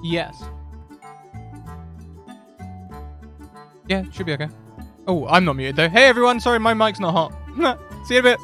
Yes. Yeah, should be okay. Oh, I'm not muted though. Hey everyone, sorry my mic's not hot. See you in a bit.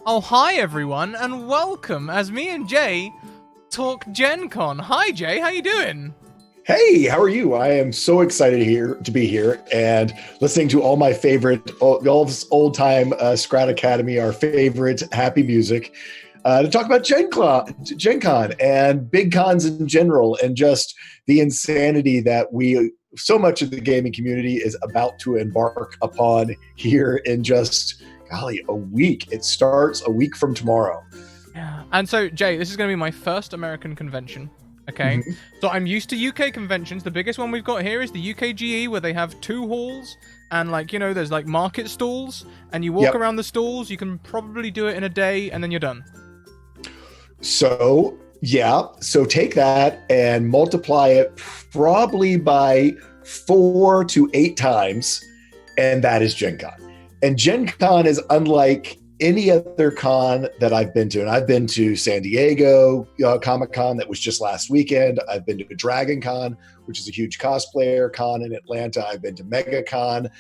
Oh, hi everyone, and welcome as me and Jay talk Gencon. Hi Jay, how you doing? Hey, how are you? I am so excited here to be here and listening to all my favorite, all this old time Scrat Academy, our favorite happy music, to talk about Gen Con and big cons in general, and just the insanity that so much of the gaming community is about to embark upon here in just, golly, a week. It starts a week from tomorrow. Yeah. And so, Jay, this is going to be my first American convention. Okay. Mhm. So I'm used to UK conventions. The biggest one we've got here is the UKGE, where they have 2 halls and, like, there's like market stalls, and you walk Yep. around the stalls. You can probably do it in a day, and then you're done. So, yeah. So take that and multiply it probably by 4 to 8 times, and that is Gen Con. And Gen Con is unlike any other con that I've been to. And I've been to San Diego Comic Con that was just last weekend. I've been to Dragon Con, which is a huge cosplayer con in Atlanta. I've been to MegaCon,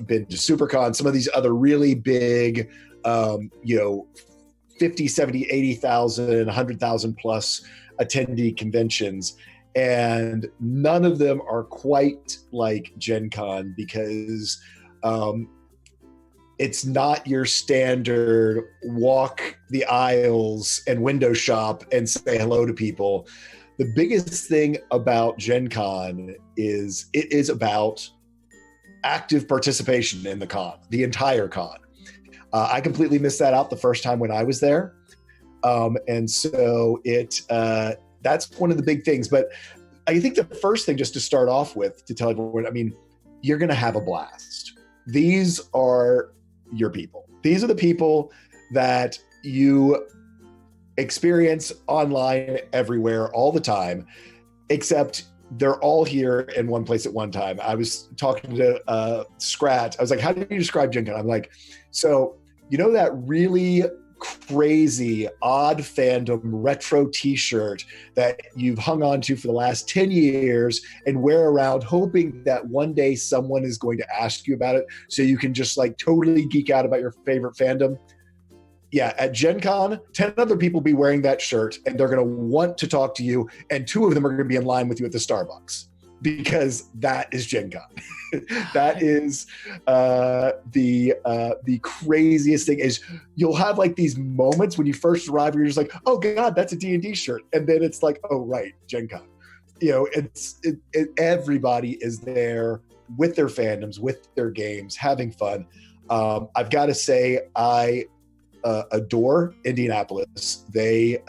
been to SuperCon, some of these other really big, 50, 70, 80,000, 100,000 plus attendee conventions. And none of them are quite like Gen Con because it's not your standard walk the aisles and window shop and say hello to people. The biggest thing about Gen Con is it is about active participation in the con, the entire con. I completely missed that out the first time when I was there. And so that's one of the big things. But I think the first thing, just to start off with, to tell everyone, I mean, you're going to have a blast. These are your people. These are the people that you experience online everywhere all the time, except they're all here in one place at one time. I was talking to Scrat. I was like, how do you describe Gen Con? I'm like, so you know that really crazy, odd fandom retro t-shirt that you've hung on to for the last 10 years and wear around hoping that one day someone is going to ask you about it so you can just like totally geek out about your favorite fandom? Yeah, at Gen Con, 10 other people be wearing that shirt and they're going to want to talk to you, and 2 of them are going to be in line with you at the Starbucks, because that is Gen Con. That is the craziest thing. Is you'll have like these moments when you first arrive where you're just like, oh God, that's a D&D shirt. And then it's like, oh right, Gen Con. You know, everybody is there with their fandoms, with their games, having fun. I've got to say, I adore Indianapolis. They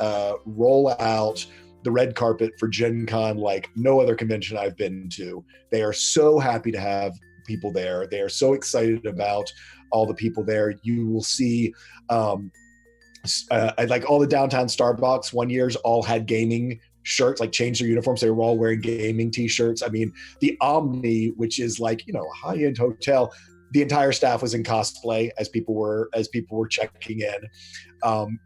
roll out the red carpet for Gen Con like no other convention I've been to. They are so happy to have people there. They are so excited about all the people there. You will see like all the downtown Starbucks one year's all had gaming shirts, like changed their uniforms. They were all wearing gaming t-shirts. I mean, the Omni, which is like, you know, a high-end hotel, the entire staff was in cosplay as people were checking in.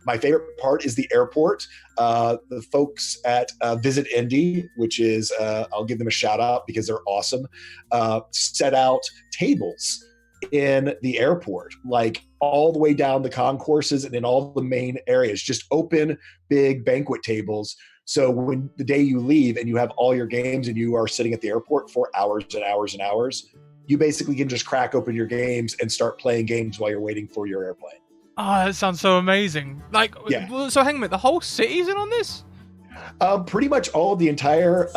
My favorite part is the airport. The folks at Visit Indy, which is, I'll give them a shout out because they're awesome, set out tables in the airport, like all the way down the concourses and in all the main areas, just open big banquet tables. So when the day you leave and you have all your games and you are sitting at the airport for hours and hours and hours, you basically can just crack open your games and start playing games while you're waiting for your airplane. Oh, that sounds so amazing. Like, yeah. So hang on a minute, the whole city's in on this? Pretty much all of the entire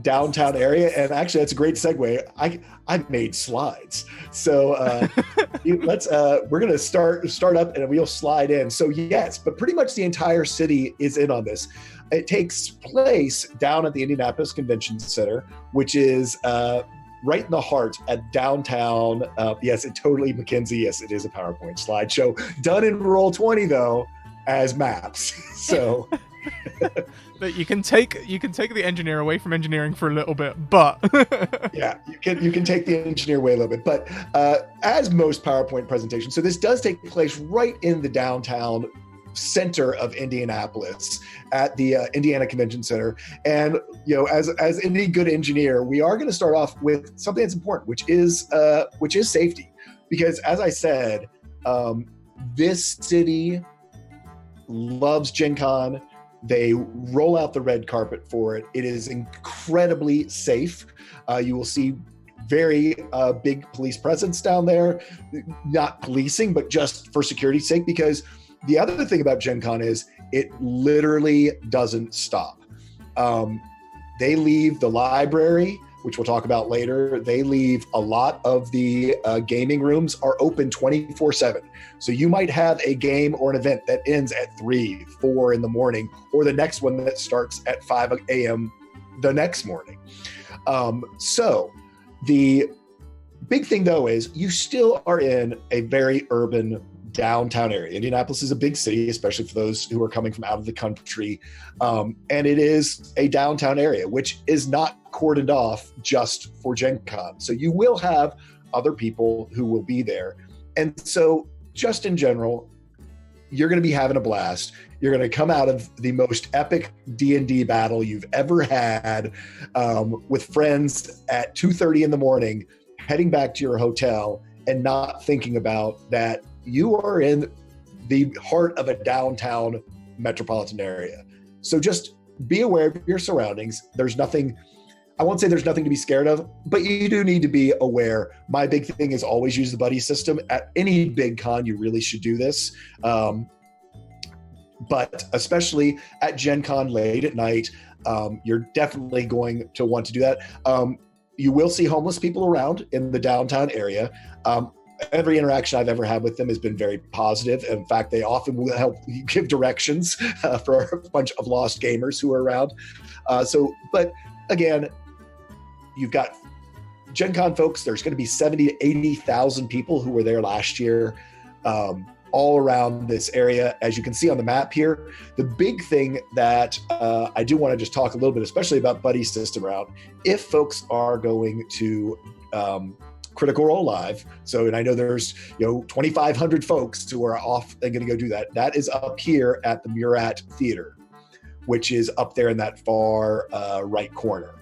downtown area. And actually, that's a great segue. I made slides. So we're going to start up and we'll slide in. So yes, but pretty much the entire city is in on this. It takes place down at the Indianapolis Convention Center, which is right in the heart at downtown. Yes, it totally, Mackenzie, yes, it is a PowerPoint slideshow. Done in Roll20 though, as maps. So but you can take the engineer away from engineering for a little bit, but yeah, you can take the engineer away a little bit. But as most PowerPoint presentations, so this does take place right in the downtown center of Indianapolis at the Indiana Convention Center. And you know, as any good engineer, we are going to start off with something that's important, which is safety, because as I said, this city loves Gen Con. They roll out the red carpet for it. It is incredibly safe. You will see very big police presence down there, not policing, but just for security's sake, because the other thing about Gen Con is it literally doesn't stop. They leave the library, which we'll talk about later. They leave a lot of the gaming rooms are open 24/7. So you might have a game or an event that ends at 3, 4 in the morning, or the next one that starts at 5 a.m. the next morning. So the big thing though is you still are in a very urban downtown area. Indianapolis is a big city, especially for those who are coming from out of the country. And it is a downtown area, which is not cordoned off just for Gen Con. So you will have other people who will be there. And so just in general, you're going to be having a blast. You're going to come out of the most epic D&D battle you've ever had with friends at 2:30 in the morning, heading back to your hotel and not thinking about that you are in the heart of a downtown metropolitan area. So just be aware of your surroundings. There's nothing, I won't say there's nothing to be scared of, but you do need to be aware. My big thing is always use the buddy system. At any big con, you really should do this. But especially at Gen Con late at night, you're definitely going to want to do that. You will see homeless people around in the downtown area. Every interaction I've ever had with them has been very positive. In fact, they often will help give directions for a bunch of lost gamers who are around. But again, you've got Gen Con folks. There's going to be 70 to 80,000 people who were there last year, all around this area. As you can see on the map here, the big thing that I do want to just talk a little bit, especially about buddy system round, if folks are going to Critical Role Live. So, and I know there's 2,500 folks who are off and going to go do that. That is up here at the Murat Theater, which is up there in that far right corner.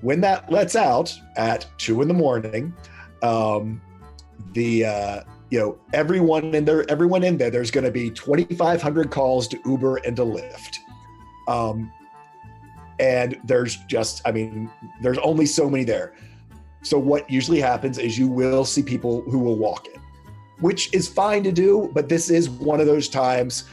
When that lets out at 2 a.m, everyone in there, there's going to be 2,500 calls to Uber and to Lyft. And there's there's only so many there. So what usually happens is you will see people who will walk in, which is fine to do, but this is one of those times,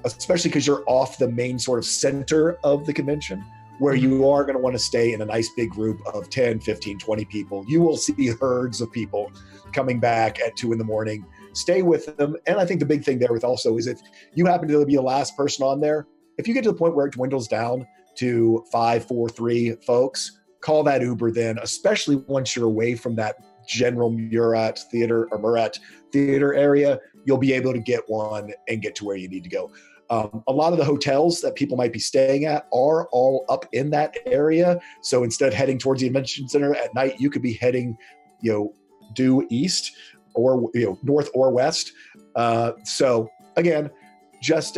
especially because you're off the main sort of center of the convention, where you are going to want to stay in a nice big group of 10, 15, 20 people. You will see herds of people coming back at 2 a.m. Stay with them. And I think the big thing there with also is if you happen to be the last person on there, if you get to the point where it dwindles down to 5, 4, 3 folks, call that Uber then, especially once you're away from that general Murat Theater area, you'll be able to get one and get to where you need to go. A lot of the hotels that people might be staying at are all up in that area. So instead of heading towards the convention center at night, you could be heading, due east or north or west. So again, just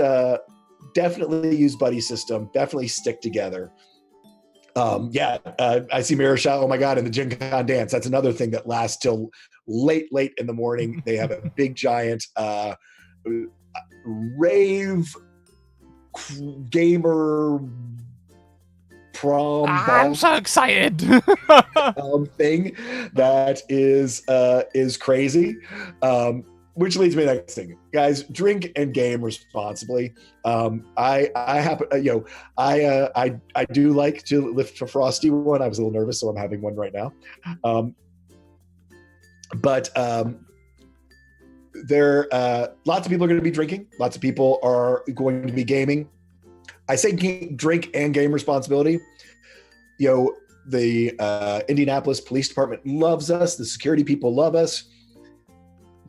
definitely use buddy system. Definitely stick together. I see Mira shout, oh my God, in the Gen Con dance. That's another thing that lasts till late in the morning. They have a big giant rave gamer prom I'm so excited. thing that is crazy. Which leads me to the next thing, guys. Drink and game responsibly. I do like to lift a frosty one. I was a little nervous, so I'm having one right now. But there, lots of people are going to be drinking. Lots of people are going to be gaming. I say drink and game responsibility. The Indianapolis Police Department loves us. The security people love us.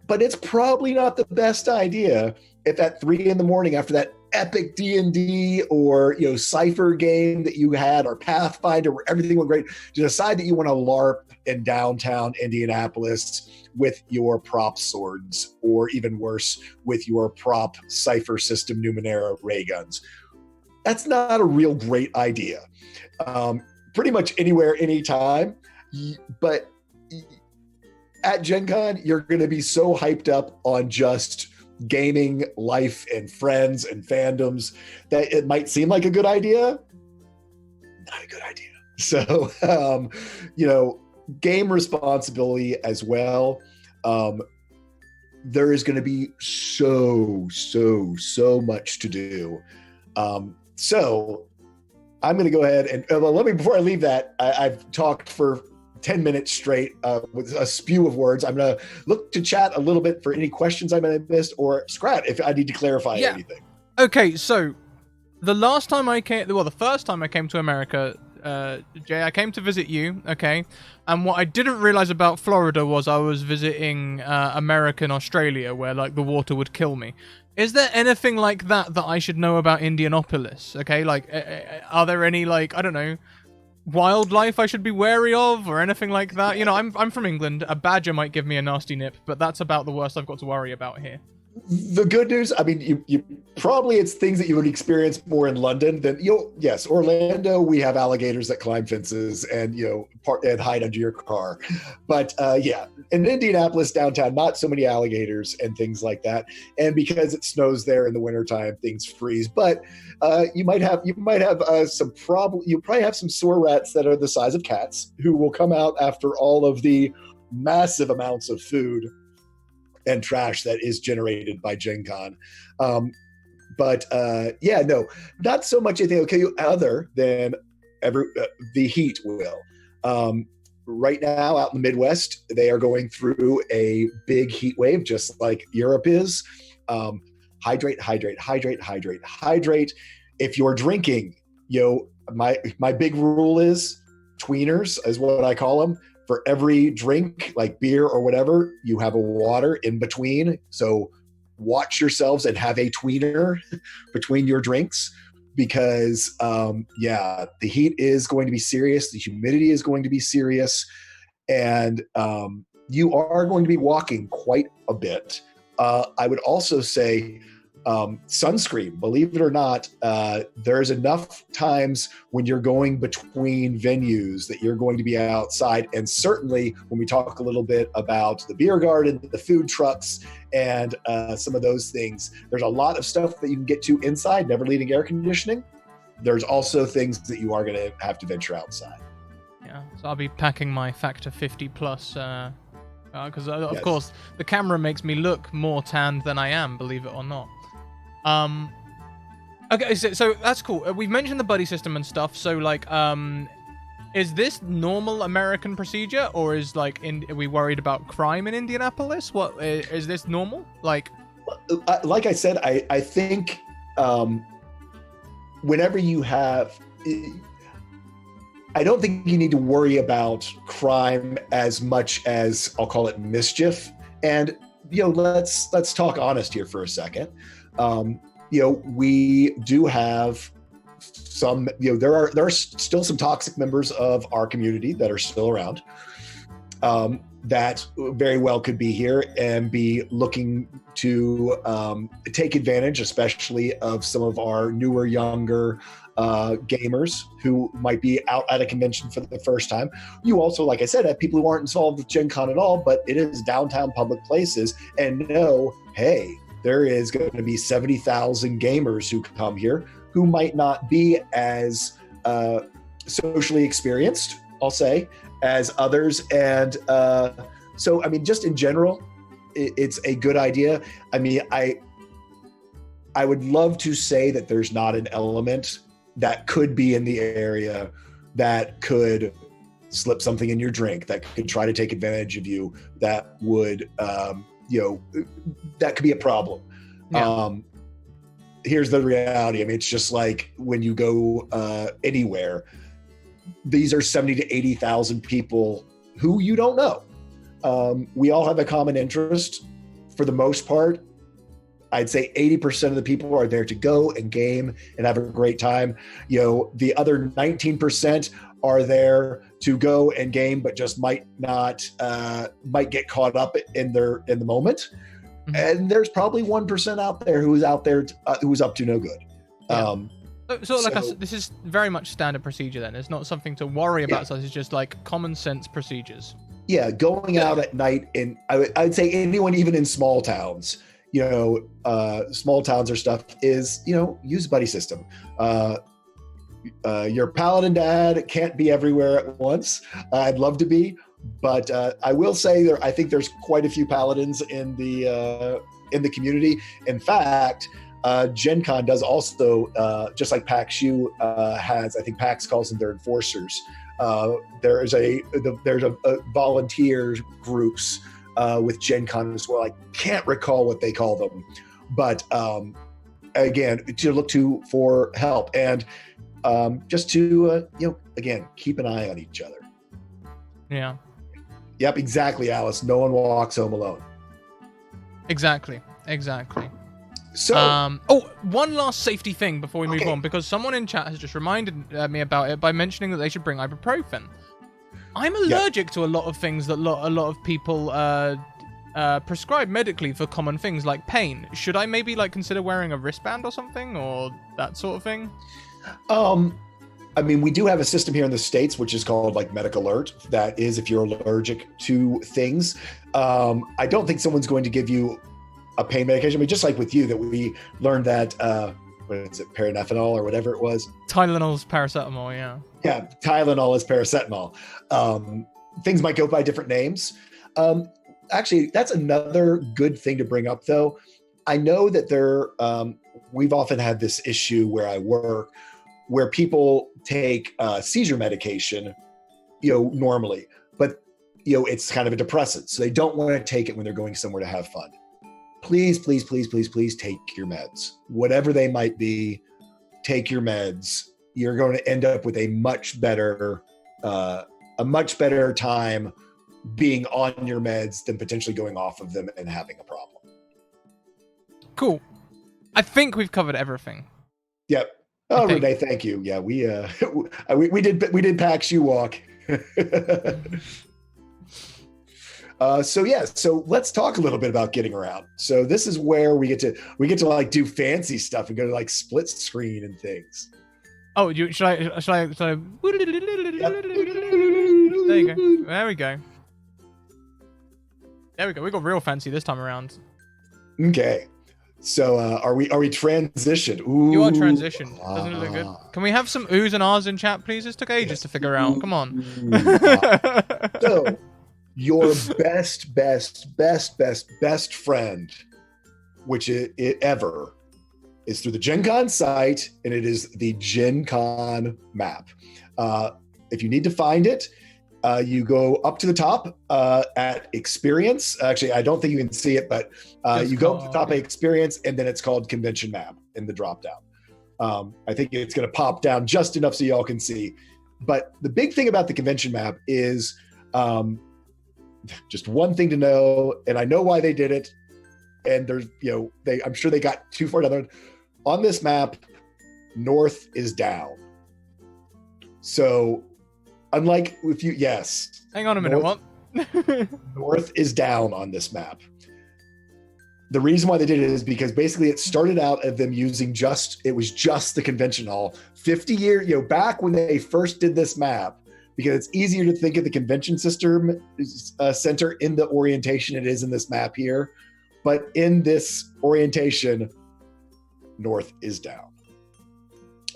But it's probably not the best idea if at 3 a.m. after that epic D&D or Cypher game that you had, or Pathfinder where everything went great, to decide that you want to LARP in downtown Indianapolis with your prop swords, or even worse, with your prop Cypher system Numenera ray guns. That's not a real great idea. Pretty much anywhere, anytime, but at Gen Con, you're going to be so hyped up on just gaming, life, and friends and fandoms that it might seem like a good idea. Not a good idea. So, game responsibility as well. There is going to be so much to do. So I'm going to go ahead and before I leave that, I've talked for 10 minutes straight with a spew of words. I'm going to look to chat a little bit for any questions I may have missed, or Scrat, if I need to clarify anything. Okay, so the first time I came to America, Jay, I came to visit you, okay? And what I didn't realize about Florida was I was visiting America and Australia, where the water would kill me. Is there anything like that I should know about Indianapolis? Okay, are there any I don't know, wildlife I should be wary of, or anything like that? I'm from England. A badger might give me a nasty nip, but that's about the worst I've got to worry about here. The good news, you probably, it's things that you would experience more in London than yes, Orlando, we have alligators that climb fences and and hide under your car. But in Indianapolis downtown, not so many alligators and things like that. And because it snows there in the wintertime, things freeze. But you might have some problem. You probably have some sewer rats that are the size of cats who will come out after all of the massive amounts of food and trash that is generated by Gen Con. No, not so much anything other than the heat will. Right now out in the Midwest, they are going through a big heat wave, just like Europe is. Hydrate. If you're drinking, my big rule is tweeners is what I call them. For every drink, like beer or whatever, you have a water in between. So watch yourselves and have a tweener between your drinks, because the heat is going to be serious. The humidity is going to be serious. And you are going to be walking quite a bit. I would also say sunscreen, believe it or not, there's enough times when you're going between venues that you're going to be outside. And certainly when we talk a little bit about the beer garden, the food trucks, and some of those things, there's a lot of stuff that you can get to inside, never leaving air conditioning. There's also things that you are going to have to venture outside. Yeah, so I'll be packing my factor 50 plus, because of Yes. course the camera makes me look more tanned than I am, believe it or not. Okay, so that's cool. We've mentioned the buddy system and stuff. So like, is this normal American procedure, or is like, are we worried about crime in Indianapolis? What is this normal? Like I said, I think whenever you have, I don't think you need to worry about crime as much as I'll call it mischief. And let's talk honest here for a second. We do have some, there are still some toxic members of our community that are still around, that very well could be here and be looking to take advantage, especially of some of our newer, younger gamers who might be out at a convention for the first time. You also, like I said, have people who aren't involved with Gen Con at all, but it is downtown public places, and know, hey, there is going to be 70,000 gamers who come here who might not be as socially experienced, I'll say, as others. And so, I mean, just in general, it's a good idea. I mean, I would love to say that there's not an element that could be in the area that could slip something in your drink, that could try to take advantage of you, that would, that could be a problem. Yeah. Here's the reality. I mean, it's just like when you go anywhere, these are 70 to 80,000 people who you don't know. We all have a common interest. For the most part, I'd say 80% of the people are there to go and game and have a great time. The other 19% are there to go and game, but just might get caught up in the moment. Mm-hmm. And there's probably 1% out there who's up to no good. Yeah. This is very much standard procedure then. It's not something to worry about. Yeah. So it's just like common sense procedures. Yeah, going out at night, and I'd say anyone, even in small towns, small towns or stuff, is, use a buddy system. Your Paladin dad can't be everywhere at once. I'd love to be, but I will say I think there's quite a few Paladins in the community. In fact, Gen Con does also, just like PAX U has, I think PAX calls them their enforcers. There's a volunteer groups with Gen Con as well. I can't recall what they call them, but again, to look for help, and just to again, keep an eye on each other. Yeah. Yep, exactly, Alice. No one walks home alone. Exactly. So, one last safety thing before we move on, because someone in chat has just reminded me about it by mentioning that they should bring ibuprofen. I'm allergic to a lot of things that a lot of people prescribe medically for common things like pain. Should I maybe consider wearing a wristband or something, or that sort of thing? I mean, we do have a system here in the States, which is called Medic Alert. That is, if you're allergic to things. I don't think someone's going to give you a pain medication. I mean, just like with you, that we learned that, what is it, paranephenol or whatever it was? Tylenol's paracetamol, yeah. Yeah, Tylenol is paracetamol. Things might go by different names. Actually, that's another good thing to bring up, though. I know that we've often had this issue where I work, where people take seizure medication, normally, but it's kind of a depressant, so they don't want to take it when they're going somewhere to have fun. Please, please, please, please, please take your meds, whatever they might be. Take your meds. you're going to end up with a much better time being on your meds than potentially going off of them and having a problem. Cool. I think we've covered everything. Yep. Oh, Renee, thank you. Yeah, we did PAX U walk. So let's talk a little bit about getting around. So this is where we get to like do fancy stuff and go to like split screen and things. Oh, should I? Yep. There you go. There we go. We got real fancy this time around. Okay. So are we transitioned? Ooh. You are transitioned. Doesn't it look good? Can we have some oohs and ahs in chat, please? This took ages to figure out. Come on. So your best friend, which it ever, is through the Gencon site, and it is the Gencon map. If you need to find it, you go up to the top at experience. Actually, I don't think you can see it, but you go up to the top of experience, and then it's called convention map in the drop down. I think it's going to pop down just enough so y'all can see. But the big thing about the convention map is just one thing to know, and I know why they did it. And there's, I'm sure they got too far down there. On this map, north is down. So unlike if you, hang on a minute, what? North is down on this map. The reason why they did it is because basically it started out of them using just the convention hall 50 years, back when they first did this map, because it's easier to think of the convention system center in the orientation it is in this map here. But in this orientation, north is down.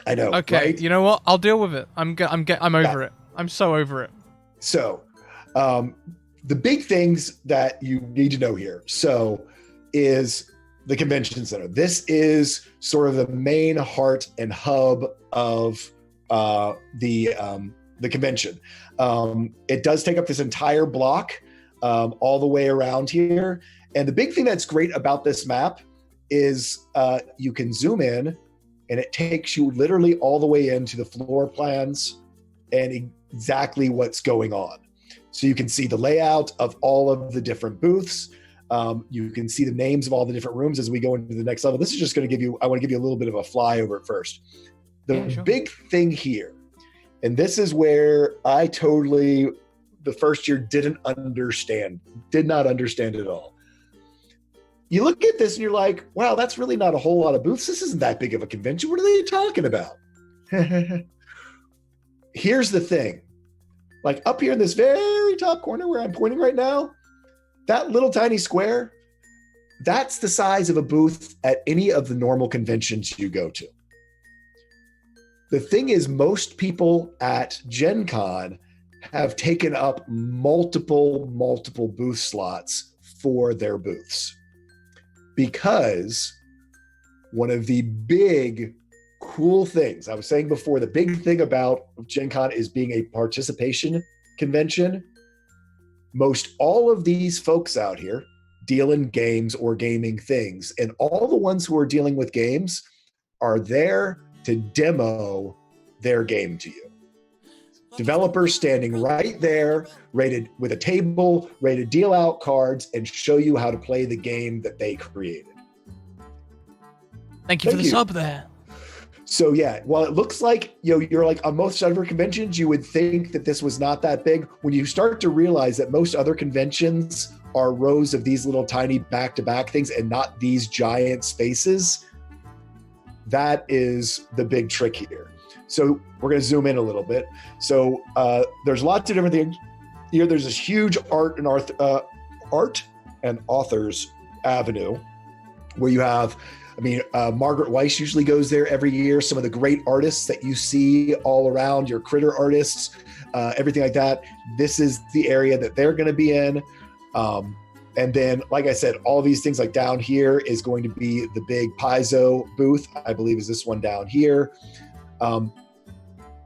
I know. Okay, right? You know what? I'll deal with it. I'm over it. I'm so over it. So, the big things that you need to know here. So, is the convention center. This is sort of the main heart and hub of the convention. It does take up this entire block, all the way around here. And the big thing that's great about this map is you can zoom in, and it takes you literally all the way into the floor plans and exactly what's going on. So you can see the layout of all of the different booths. You can see the names of all the different rooms as we go into the next level. This is just going to I want to give you a little bit of a flyover first. The big thing here, and this is where I totally, the first year did not understand at all. You look at this and you're like, wow, that's really not a whole lot of booths. This isn't that big of a convention. What are they talking about? Here's the thing. Like up here in this very top corner where I'm pointing right now, that little tiny square, that's the size of a booth at any of the normal conventions you go to. The thing is, most people at Gen Con have taken up multiple booth slots for their booths. Because one of the big cool things, I was saying before, the big thing about Gen Con is being a participation convention. Most all of these folks out here deal in games or gaming things, and all the ones who are dealing with games are there to demo their game to you. Developers standing right there, rated with a table, ready to deal out cards and show you how to play the game that they created. Thank you for the sub there. So yeah, while it looks like you're like on most other conventions, you would think that this was not that big. When you start to realize that most other conventions are rows of these little tiny back-to-back things and not these giant spaces, that is the big trick here. So we're going to zoom in a little bit. So there's lots of different things here. There's this huge art and authors avenue where you have, Margaret Weiss usually goes there every year. Some of the great artists that you see all around, your critter artists, everything like that. This is the area that they're going to be in. And then, like I said, all these things like down here is going to be the big Paizo booth. I believe is this one down here.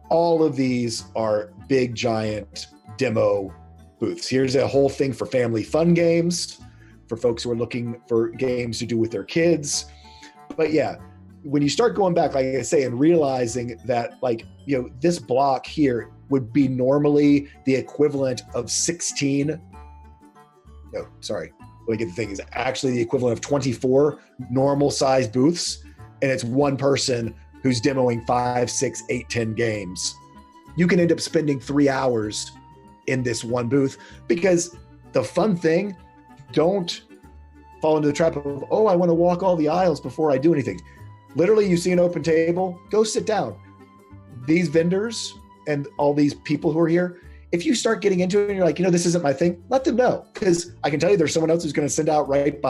All of these are big, giant demo booths. Here's a whole thing for family fun games, for folks who are looking for games to do with their kids. But yeah, when you start going back, like I say, and realizing that, like, this block here would be normally the equivalent of 16. No, sorry. Let me get the thing. Is actually the equivalent of 24 normal size booths. And it's one person who's demoing 5, 6, 8, 10 games. You can end up spending 3 hours in this one booth, because the fun thing, don't fall into the trap of, oh, I want to walk all the aisles before I do anything. Literally, you see an open table, go sit down. These vendors and all these people who are here, if you start getting into it and you're like, this isn't my thing, let them know. Because I can tell you there's someone else who's going to sit down right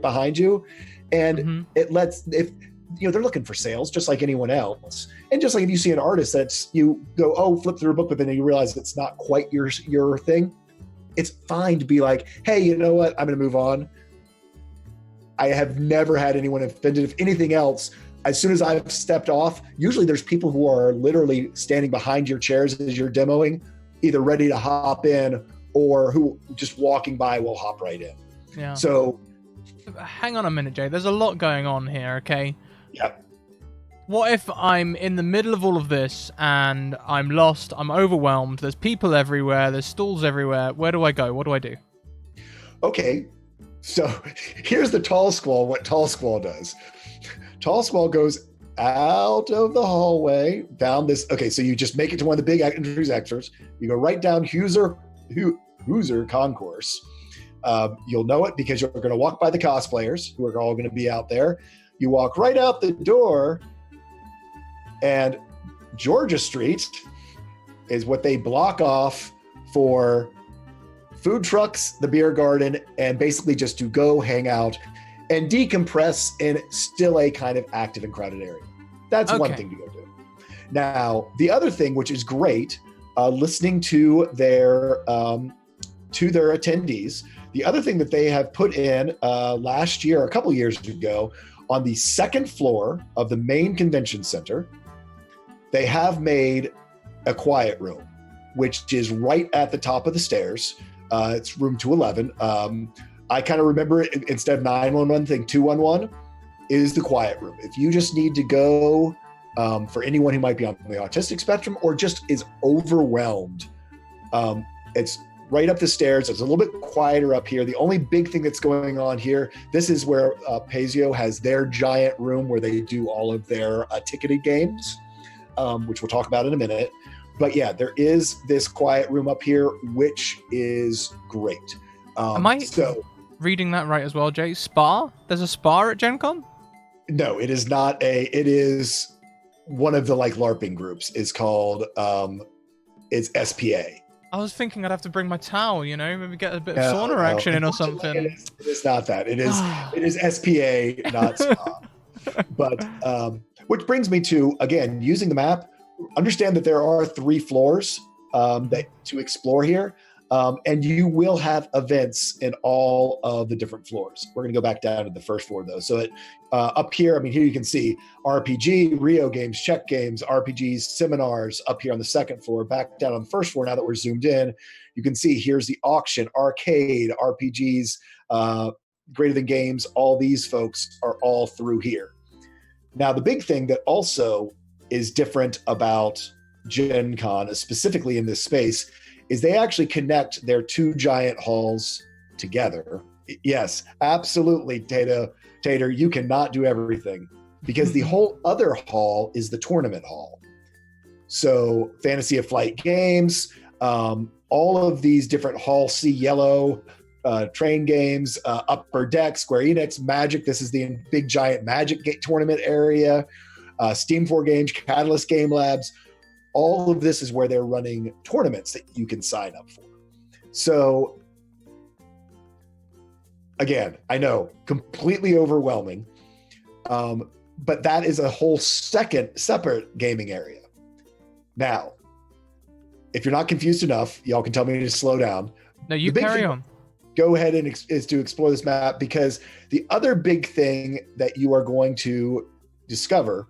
behind you. And it lets, if they're looking for sales just like anyone else. And just like if you see an artist that's, you go, oh, flip through a book, but then you realize it's not quite your thing. It's fine to be like, hey, you know what? I'm going to move on. I have never had anyone offended. If anything else, as soon as I've stepped off, usually there's people who are literally standing behind your chairs as you're demoing, either ready to hop in or who just walking by will hop right in. Yeah. So hang on a minute, Jay. There's a lot going on here, okay? Yep. What if I'm in the middle of all of this and I'm lost, I'm overwhelmed, there's people everywhere, there's stalls everywhere. Where do I go? What do I do? Okay. So here's the TallSquall, what TallSquall does. TallSquall goes out of the hallway, down this. Okay, so you just make it to one of the big entries extras. You go right down Hoosier Concourse. You'll know it because you're going to walk by the cosplayers who are all going to be out there. You walk right out the door, and Georgia Street is what they block off for food trucks, the beer garden, and basically just to go hang out and decompress in still a kind of active and crowded area. That's one thing to go do. Now, the other thing, which is great, listening to their attendees, the other thing that they have put in last year, a couple years ago, on the second floor of the main convention center, they have made a quiet room, which is right at the top of the stairs. It's room 211. I kind of remember it, instead of 911 thing, 211 is the quiet room. If you just need to go, for anyone who might be on the autistic spectrum or just is overwhelmed, it's right up the stairs. It's a little bit quieter up here. The only big thing that's going on here, this is where Pazio has their giant room where they do all of their ticketed games, which we'll talk about in a minute. But yeah, there is this quiet room up here, which is great. Am I reading that right as well, Jay? Spa? There's a spa at Gencon? No, it is not it is one of the like LARPing groups. It's called, it's SPA. I was thinking I'd have to bring my towel, maybe get a bit of sauna action in or something. It is not that. It is SPA, not spa. But which brings me to, again, using the map, understand that there are 3 floors to explore here. And you will have events in all of the different floors. We're going to go back down to the first floor, though. So up here, here you can see RPG, Rio games, Czech games, RPGs, seminars up here on the second floor. Back down on the first floor, now that we're zoomed in, you can see here's the auction, arcade, RPGs, greater than games. All these folks are all through here. Now, the big thing that also is different about Gen Con, specifically in this space, is they actually connect their 2 giant halls together. Yes, absolutely, Tater, you cannot do everything, because the whole other hall is the tournament hall. So Fantasy of Flight games, all of these different Hall C yellow train games, Upper Deck, Square Enix, Magic. This is the big giant Magic tournament area. Steam 4 Games, Catalyst Game Labs. All of this is where they're running tournaments that you can sign up for. So again, I know, completely overwhelming, but that is a whole separate gaming area. Now, if you're not confused enough, y'all can tell me to slow down. No, you carry on. Go ahead and is to explore this map, because the other big thing that you are going to discover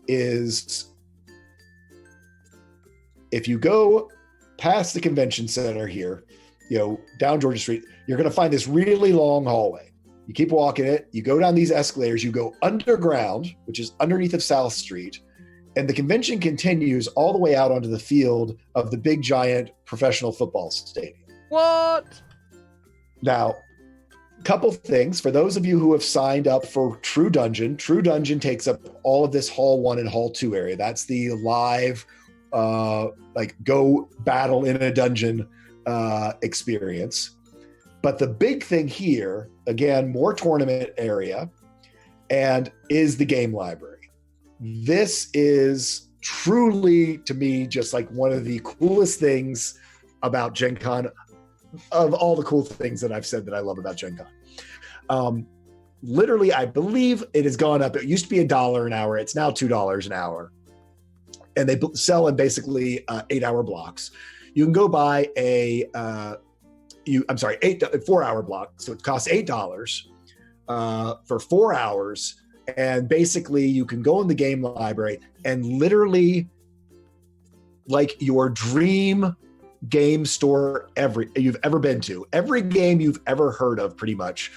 is, if you go past the convention center here, down Georgia Street, you're going to find this really long hallway. You keep walking it. You go down these escalators. You go underground, which is underneath of South Street. And the convention continues all the way out onto the field of the big, giant professional football stadium. What? Now, couple things. For those of you who have signed up for True Dungeon takes up all of this Hall 1 and Hall 2 area. That's the live, go battle in a dungeon experience. But the big thing here, again, more tournament area, and is the game library. This is truly, to me, just like one of the coolest things about Gen Con, of all the cool things that I've said that I love about Gen Con. Literally, I believe it has gone up. It used to be $1 an hour. It's now $2 an hour. And they sell in basically 8-hour blocks. You can go buy 4-hour block. So it costs $8 for 4 hours. And basically you can go in the game library and literally, like, your dream game store you've ever been to, every game you've ever heard of, pretty much,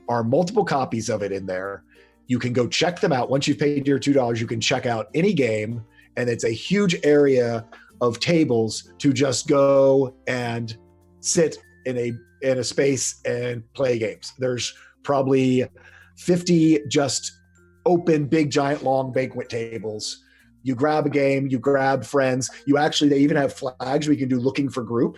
are multiple copies of it in there. You can go check them out. Once you've paid your $2, you can check out any game, and it's a huge area of tables to just go and sit in a space and play games. There's probably 50 just open, big, giant, long banquet tables. You grab a game, you grab friends. They even have flags where you can do looking for group.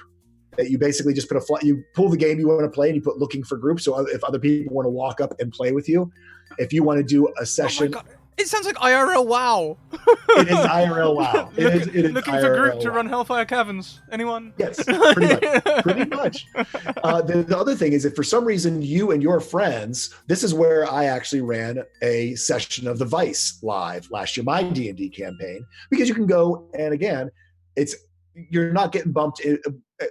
You basically just put you pull the game you want to play and you put looking for group. So if other people want to walk up and play with you, if you want to do a session. Oh my God. It sounds like IRL WoW. It is IRL WoW. It is looking IRL for group WoW. to run Hellfire Caverns. Anyone? Yes, pretty much. The other thing is, if for some reason you and your friends, this is where I actually ran a session of the Vice live last year, my D&D campaign, because you can go, and again, you're not getting bumped in,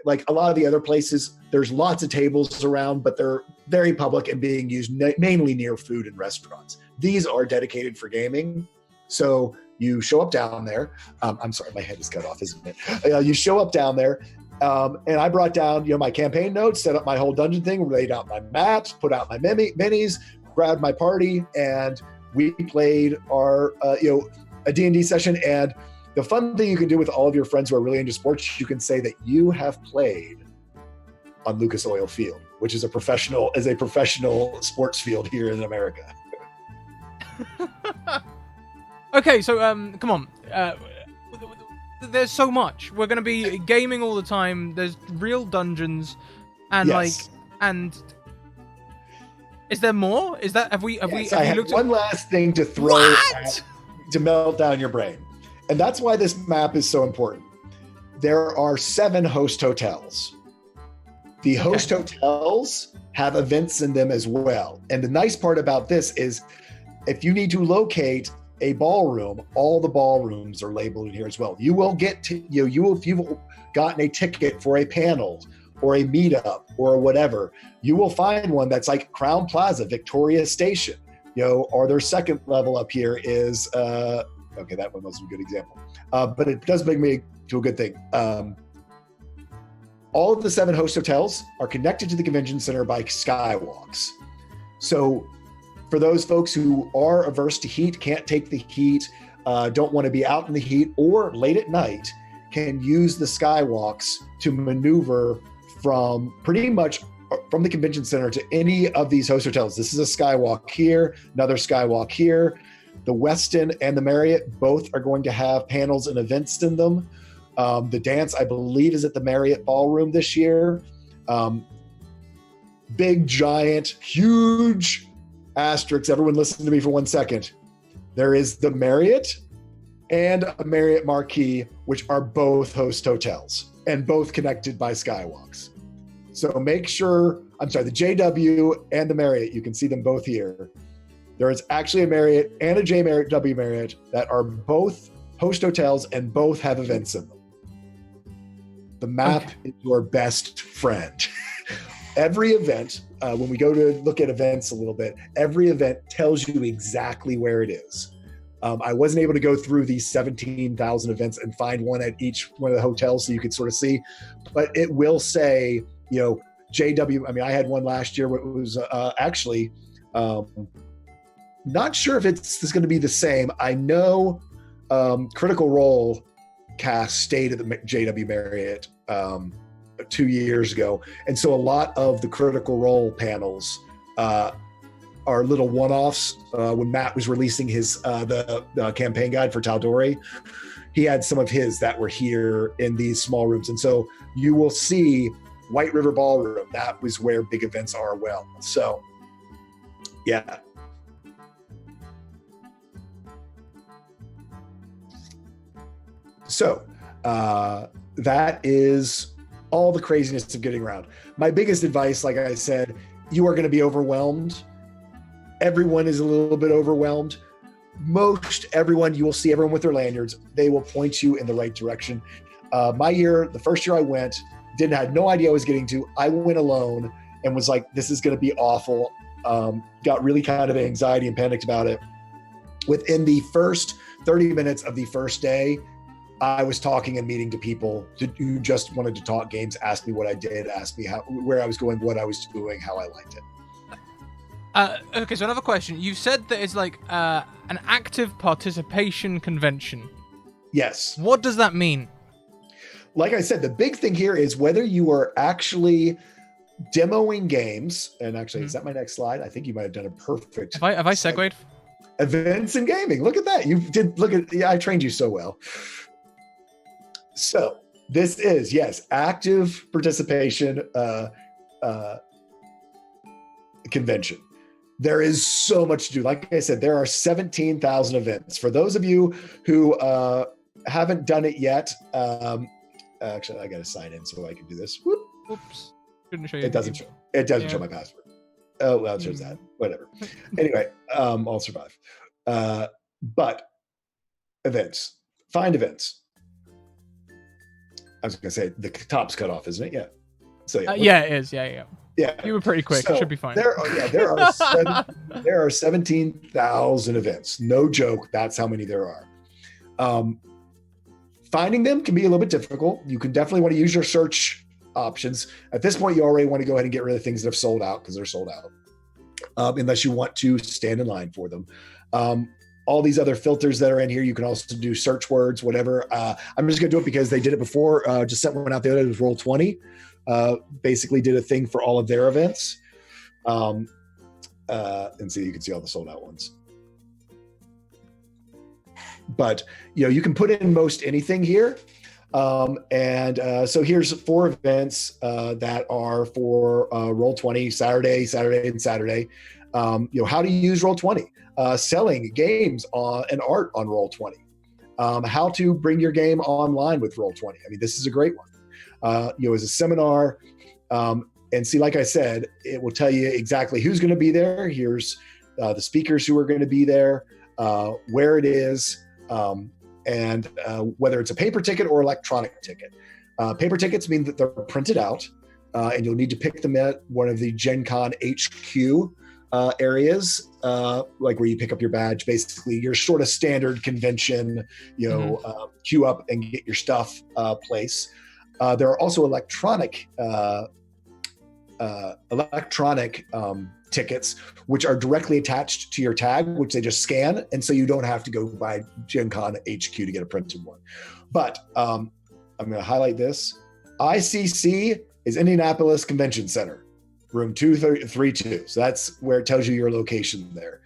like a lot of the other places. There's lots of tables around, but they're very public and being used mainly near food and restaurants. These are dedicated for gaming. So you show up down there. I'm sorry, my head is cut off, isn't it? You show up down there. And I brought down, my campaign notes, set up my whole dungeon thing, laid out my maps, put out my minis, grabbed my party, and we played our, a D&D session. And the fun thing you can do with all of your friends who are really into sports, you can say that you have played on Lucas Oil Field, which is a professional sports field here in America. Okay, so come on. There's so much. We're gonna be gaming all the time. There's real dungeons, and Yes. and is there more? Is that have we I have looked one at last thing to throw to melt down your brain, and that's why this map is so important. There are 7 host hotels. The host hotels have events in them as well, and the nice part about this is, if you need to locate a ballroom, all the ballrooms are labeled in here as well. You will get to, if you've gotten a ticket for a panel or a meetup or whatever, you will find one that's like Crown Plaza, Victoria Station, or their second level up here is, okay, that one wasn't a good example, but it does bring me to a good thing. All of the 7 host hotels are connected to the convention center by skywalks. So for those folks who are averse to heat, can't take the heat, don't want to be out in the heat or late at night, can use the skywalks to maneuver from pretty much from the convention center to any of these host hotels. This is a skywalk here, another skywalk here. The Westin and the Marriott both are going to have panels and events in them. The dance, I believe, is at the Marriott Ballroom this year. Big, giant, huge asterisks. Everyone listen to me for 1 second. There is the Marriott and a Marriott Marquis, which are both host hotels and both connected by skywalks. So make sure, the JW and the Marriott, you can see them both here. There is actually a Marriott and a JW Marriott that are both host hotels and both have events in them. The map is your best friend. Every event, when we go to look at events a little bit, every event tells you exactly where it is. I wasn't able to go through these 17,000 events and find one at each one of the hotels so you could sort of see, but it will say, JW. I had one last year where it was actually Not sure if it's going to be the same. I know Critical Role cast stayed at the JW Marriott 2 years ago, and so a lot of the Critical Role panels are little one-offs. When Matt was releasing his the campaign guide for Tal'Dorei, he had some of his that were here in these small rooms, and so you will see White River Ballroom. That was where big events are. Well, so yeah. So that is all the craziness of getting around. My biggest advice, like I said, you are going to be overwhelmed. Everyone is a little bit overwhelmed. Most everyone, you will see everyone with their lanyards. They will point you in the right direction. My year, the first year I went, had no idea I was getting to. I went alone and was like, this is going to be awful. Got really kind of anxiety and panicked about it. Within the first 30 minutes of the first day, I was talking and meeting to people who just wanted to talk games, ask me what I did, ask me where I was going, what I was doing, how I liked it. Okay, so another question. You said that it's like an active participation convention. Yes. What does that mean? Like I said, the big thing here is whether you are actually demoing games. And actually, is that my next slide? I think you might have done a perfect. Have I segued? Events and gaming. Look at that. You did. Look at. Yeah, I trained you so well. So this is, yes, active participation convention. There is so much to do. Like I said, there are 17,000 events. For those of you who haven't done it yet, actually, I got to sign in so I can do this. Whoop. Oops. Couldn't show you. It doesn't show. It doesn't show my password. Oh, well, it shows that. Whatever. Anyway, I'll survive. But events. Find events. I was going to say the top's cut off, isn't it? Yeah. So yeah, it is. Yeah. Yeah. You were pretty quick. So should be fine. There are 17,000 events. No joke. That's how many there are. Finding them can be a little bit difficult. You can definitely want to use your search options. At this point, you already want to go ahead and get rid of things that have sold out because they're sold out, unless you want to stand in line for them. All these other filters that are in here, you can also do search words, whatever. I'm just going to do it because they did it before. Just sent one out the other day. It was Roll20. Basically did a thing for all of their events. And so you can see all the sold out ones. But, you can put in most anything here. So here's 4 events that are for Roll20, Saturday, and Saturday. How to use Roll20. Selling games and art on Roll20, how to bring your game online with Roll20. I mean, this is a great one. As a seminar, and see, like I said, it will tell you exactly who's going to be there. Here's the speakers who are going to be there, where it is, and whether it's a paper ticket or electronic ticket. Paper tickets mean that they're printed out, and you'll need to pick them at one of the Gencon HQ areas, like where you pick up your badge, basically your sort of standard convention, queue up and get your stuff place. There are also electronic tickets, which are directly attached to your tag, which they just scan. And so you don't have to go by Gen Con HQ to get a printed one. But I'm going to highlight this. ICC is Indianapolis Convention Center, room 232. So that's where it tells you your location there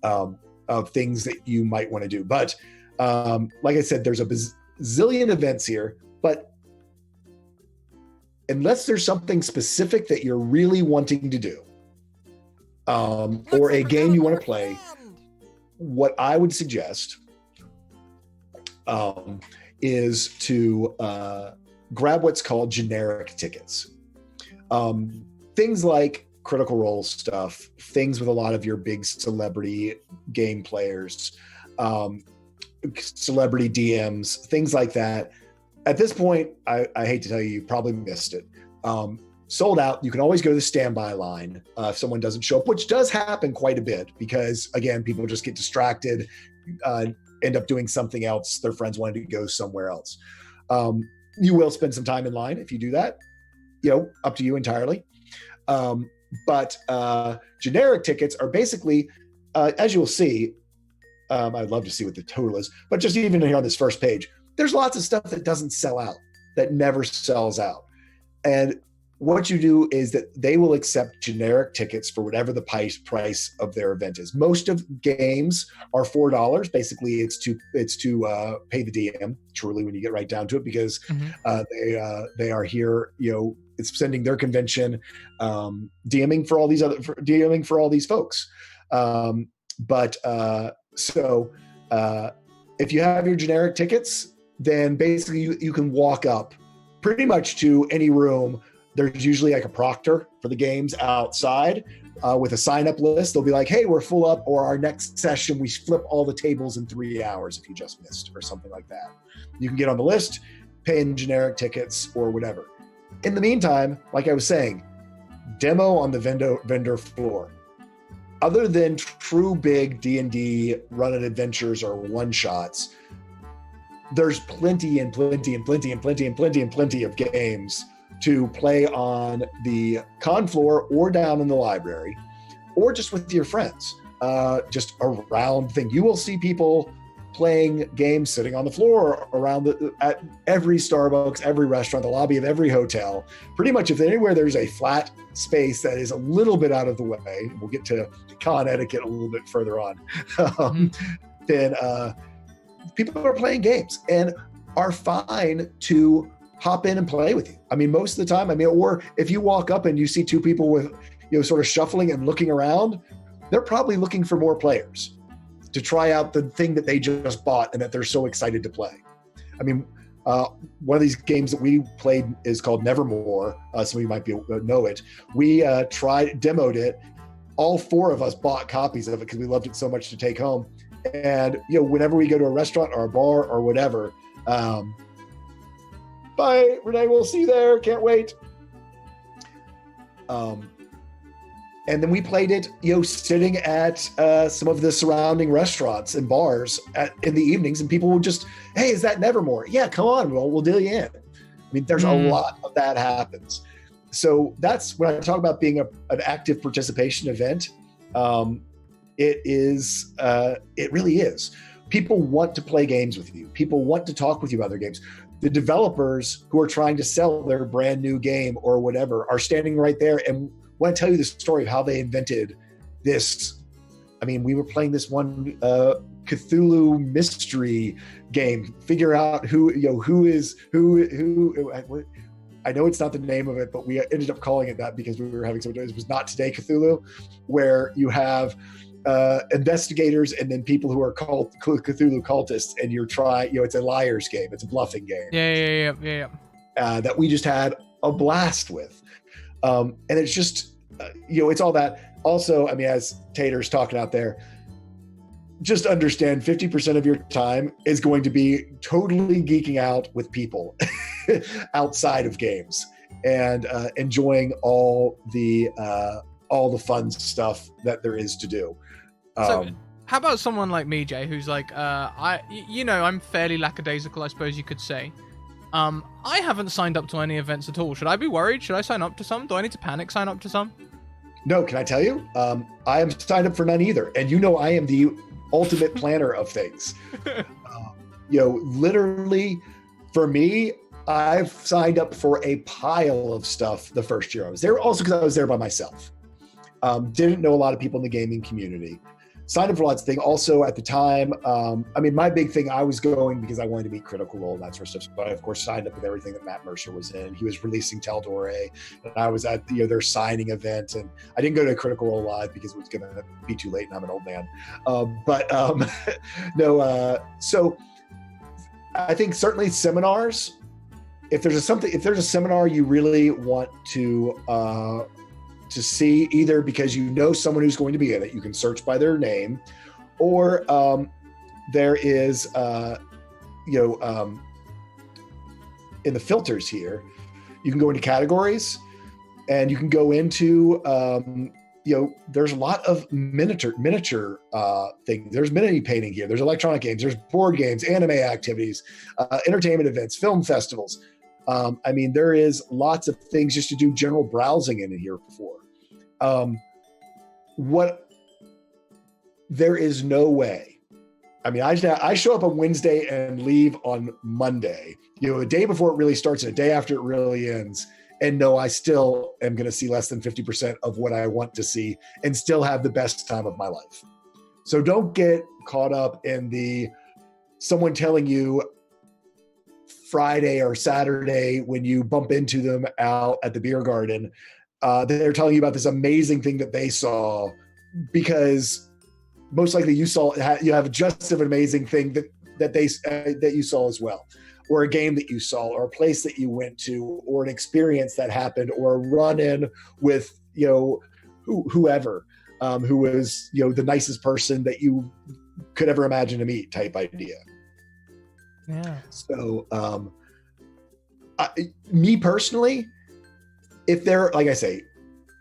of things that you might want to do. But like I said, there's a zillion events here, but unless there's something specific that you're really wanting to do, or a game you want to play, what I would suggest is to grab what's called generic tickets. Things like Critical Role stuff, things with a lot of your big celebrity game players, celebrity DMs, things like that. At this point, I hate to tell you, you probably missed it. Sold out. You can always go to the standby line if someone doesn't show up, which does happen quite a bit because, again, people just get distracted, end up doing something else. Their friends wanted to go somewhere else. You will spend some time in line if you do that. Up to you entirely. But generic tickets are basically, as you'll see, I'd love to see what the total is, but just even here on this first page, there's lots of stuff that doesn't sell out, that never sells out. And what you do is that they will accept generic tickets for whatever the price of their event is. Most of games are $4. Basically, it's to pay the DM. Truly, when you get right down to it, because they are here. It's sending their convention, DMing for all these folks. So if you have your generic tickets, then basically you can walk up pretty much to any room. There's usually like a proctor for the games outside with a sign-up list. They'll be like, hey, we're full up, or our next session, we flip all the tables in 3 hours if you just missed, or something like that. You can get on the list, pay in generic tickets or whatever. In the meantime, like I was saying, demo on the vendor floor. Other than true big D&D run-and adventures or one-shots, there's plenty of games to play on the con floor or down in the library, or just with your friends. Just a round thing. You will see people playing games sitting on the floor around at every Starbucks, every restaurant, the lobby of every hotel. Pretty much if anywhere there's a flat space that is a little bit out of the way, we'll get to con etiquette a little bit further on, then people are playing games and are fine to hop in and play with you. I mean, most of the time, or if you walk up and you see two people with, sort of shuffling and looking around, they're probably looking for more players to try out the thing that they just bought and that they're so excited to play. I mean, one of these games that we played is called Nevermore. Some of you might know it. We demoed it. All four of us bought copies of it because we loved it so much to take home. And, whenever we go to a restaurant or a bar or whatever, bye, Renee, we'll see you there. Can't wait. And then we played it, sitting at some of the surrounding restaurants and bars in the evenings, and people would just, hey, is that Nevermore? Yeah, come on, we'll deal you in. I mean, there's a lot of that happens. So that's when I talk about being an active participation event. It really is. People want to play games with you. People want to talk with you about their games. The developers who are trying to sell their brand new game or whatever are standing right there and want to tell you the story of how they invented this. I mean, we were playing this one Cthulhu mystery game, figure out who. I know it's not the name of it, but we ended up calling it that because we were having some. It was Not Today Cthulhu, where you have investigators and then people who are called Cthulhu cultists, and you're trying. It's a liar's game. It's a bluffing game. Yeah. That we just had a blast with, and it's just it's all that. Also, I mean, as Tater's talking out there, just understand 50% of your time is going to be totally geeking out with people outside of games and enjoying all the fun stuff that there is to do. So how about someone like me, Jay, who's like, I'm fairly lackadaisical, I suppose you could say. I haven't signed up to any events at all. Should I be worried? Should I sign up to some? Do I need to panic sign up to some? No, can I tell you? I am signed up for none either. And I am the ultimate planner of things. Literally, for me, I've signed up for a pile of stuff the first year I was there. Also because I was there by myself. Didn't know a lot of people in the gaming community. Signed up for lots of things. Also, at the time, my big thing, I was going because I wanted to meet Critical Role and that sort of stuff. But I, of course, signed up with everything that Matt Mercer was in. He was releasing Taldore, and I was at their signing event. And I didn't go to Critical Role live because it was going to be too late, and I'm an old man. So I think certainly seminars. If there's a seminar you really want to see, either because someone who's going to be in it, you can search by their name, or there is in the filters here, you can go into categories, and you can go into there's a lot of miniature things. There's mini painting here. There's electronic games. There's board games, anime activities, entertainment events, film festivals. There is lots of things just to do general browsing in here for. What there is no way. I mean, I show up on Wednesday and leave on Monday, a day before it really starts and a day after it really ends. And no, I still am going to see less than 50% of what I want to see and still have the best time of my life. So don't get caught up in someone telling you Friday or Saturday when you bump into them out at the beer garden, they're telling you about this amazing thing that they saw, because most likely you have just an amazing thing that you saw as well, or a game that you saw, or a place that you went to, or an experience that happened, or a run-in with whoever who was the nicest person that you could ever imagine to meet type idea. Yeah. So me personally, if they're, like I say,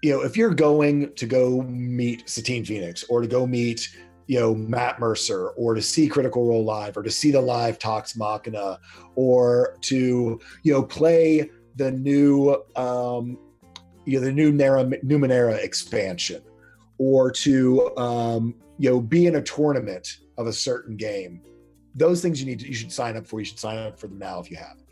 if you're going to go meet Satine Phoenix, or to go meet Matt Mercer, or to see Critical Role live, or to see the live Talks Machina, or to play the new Numenera expansion, or to be in a tournament of a certain game, those things you should sign up for. You should sign up for them now if you haven't.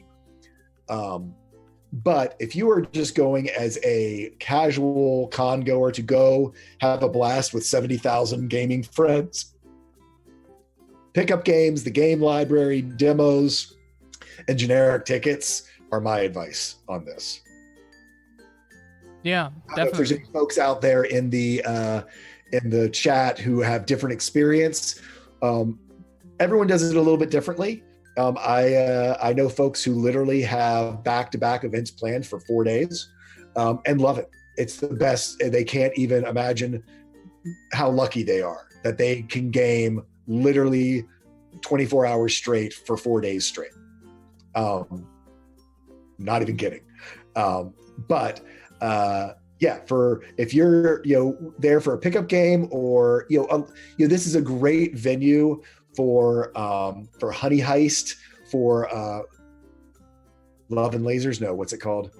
But if you are just going as a casual con goer to go have a blast with 70,000 gaming friends, pickup games, the game library, demos, and generic tickets are my advice on this. Yeah, I don't know if there's definitely. any folks out there in the chat who have different experience. Everyone does it a little bit differently. I know folks who literally have back-to-back events planned for 4 days and love it. It's the best. They can't even imagine how lucky they are that they can game literally 24 hours straight for 4 days straight. Not even kidding. But if you're there for a pickup game, or this is a great venue for Honey Heist, for Love and Lasers. No, what's it called?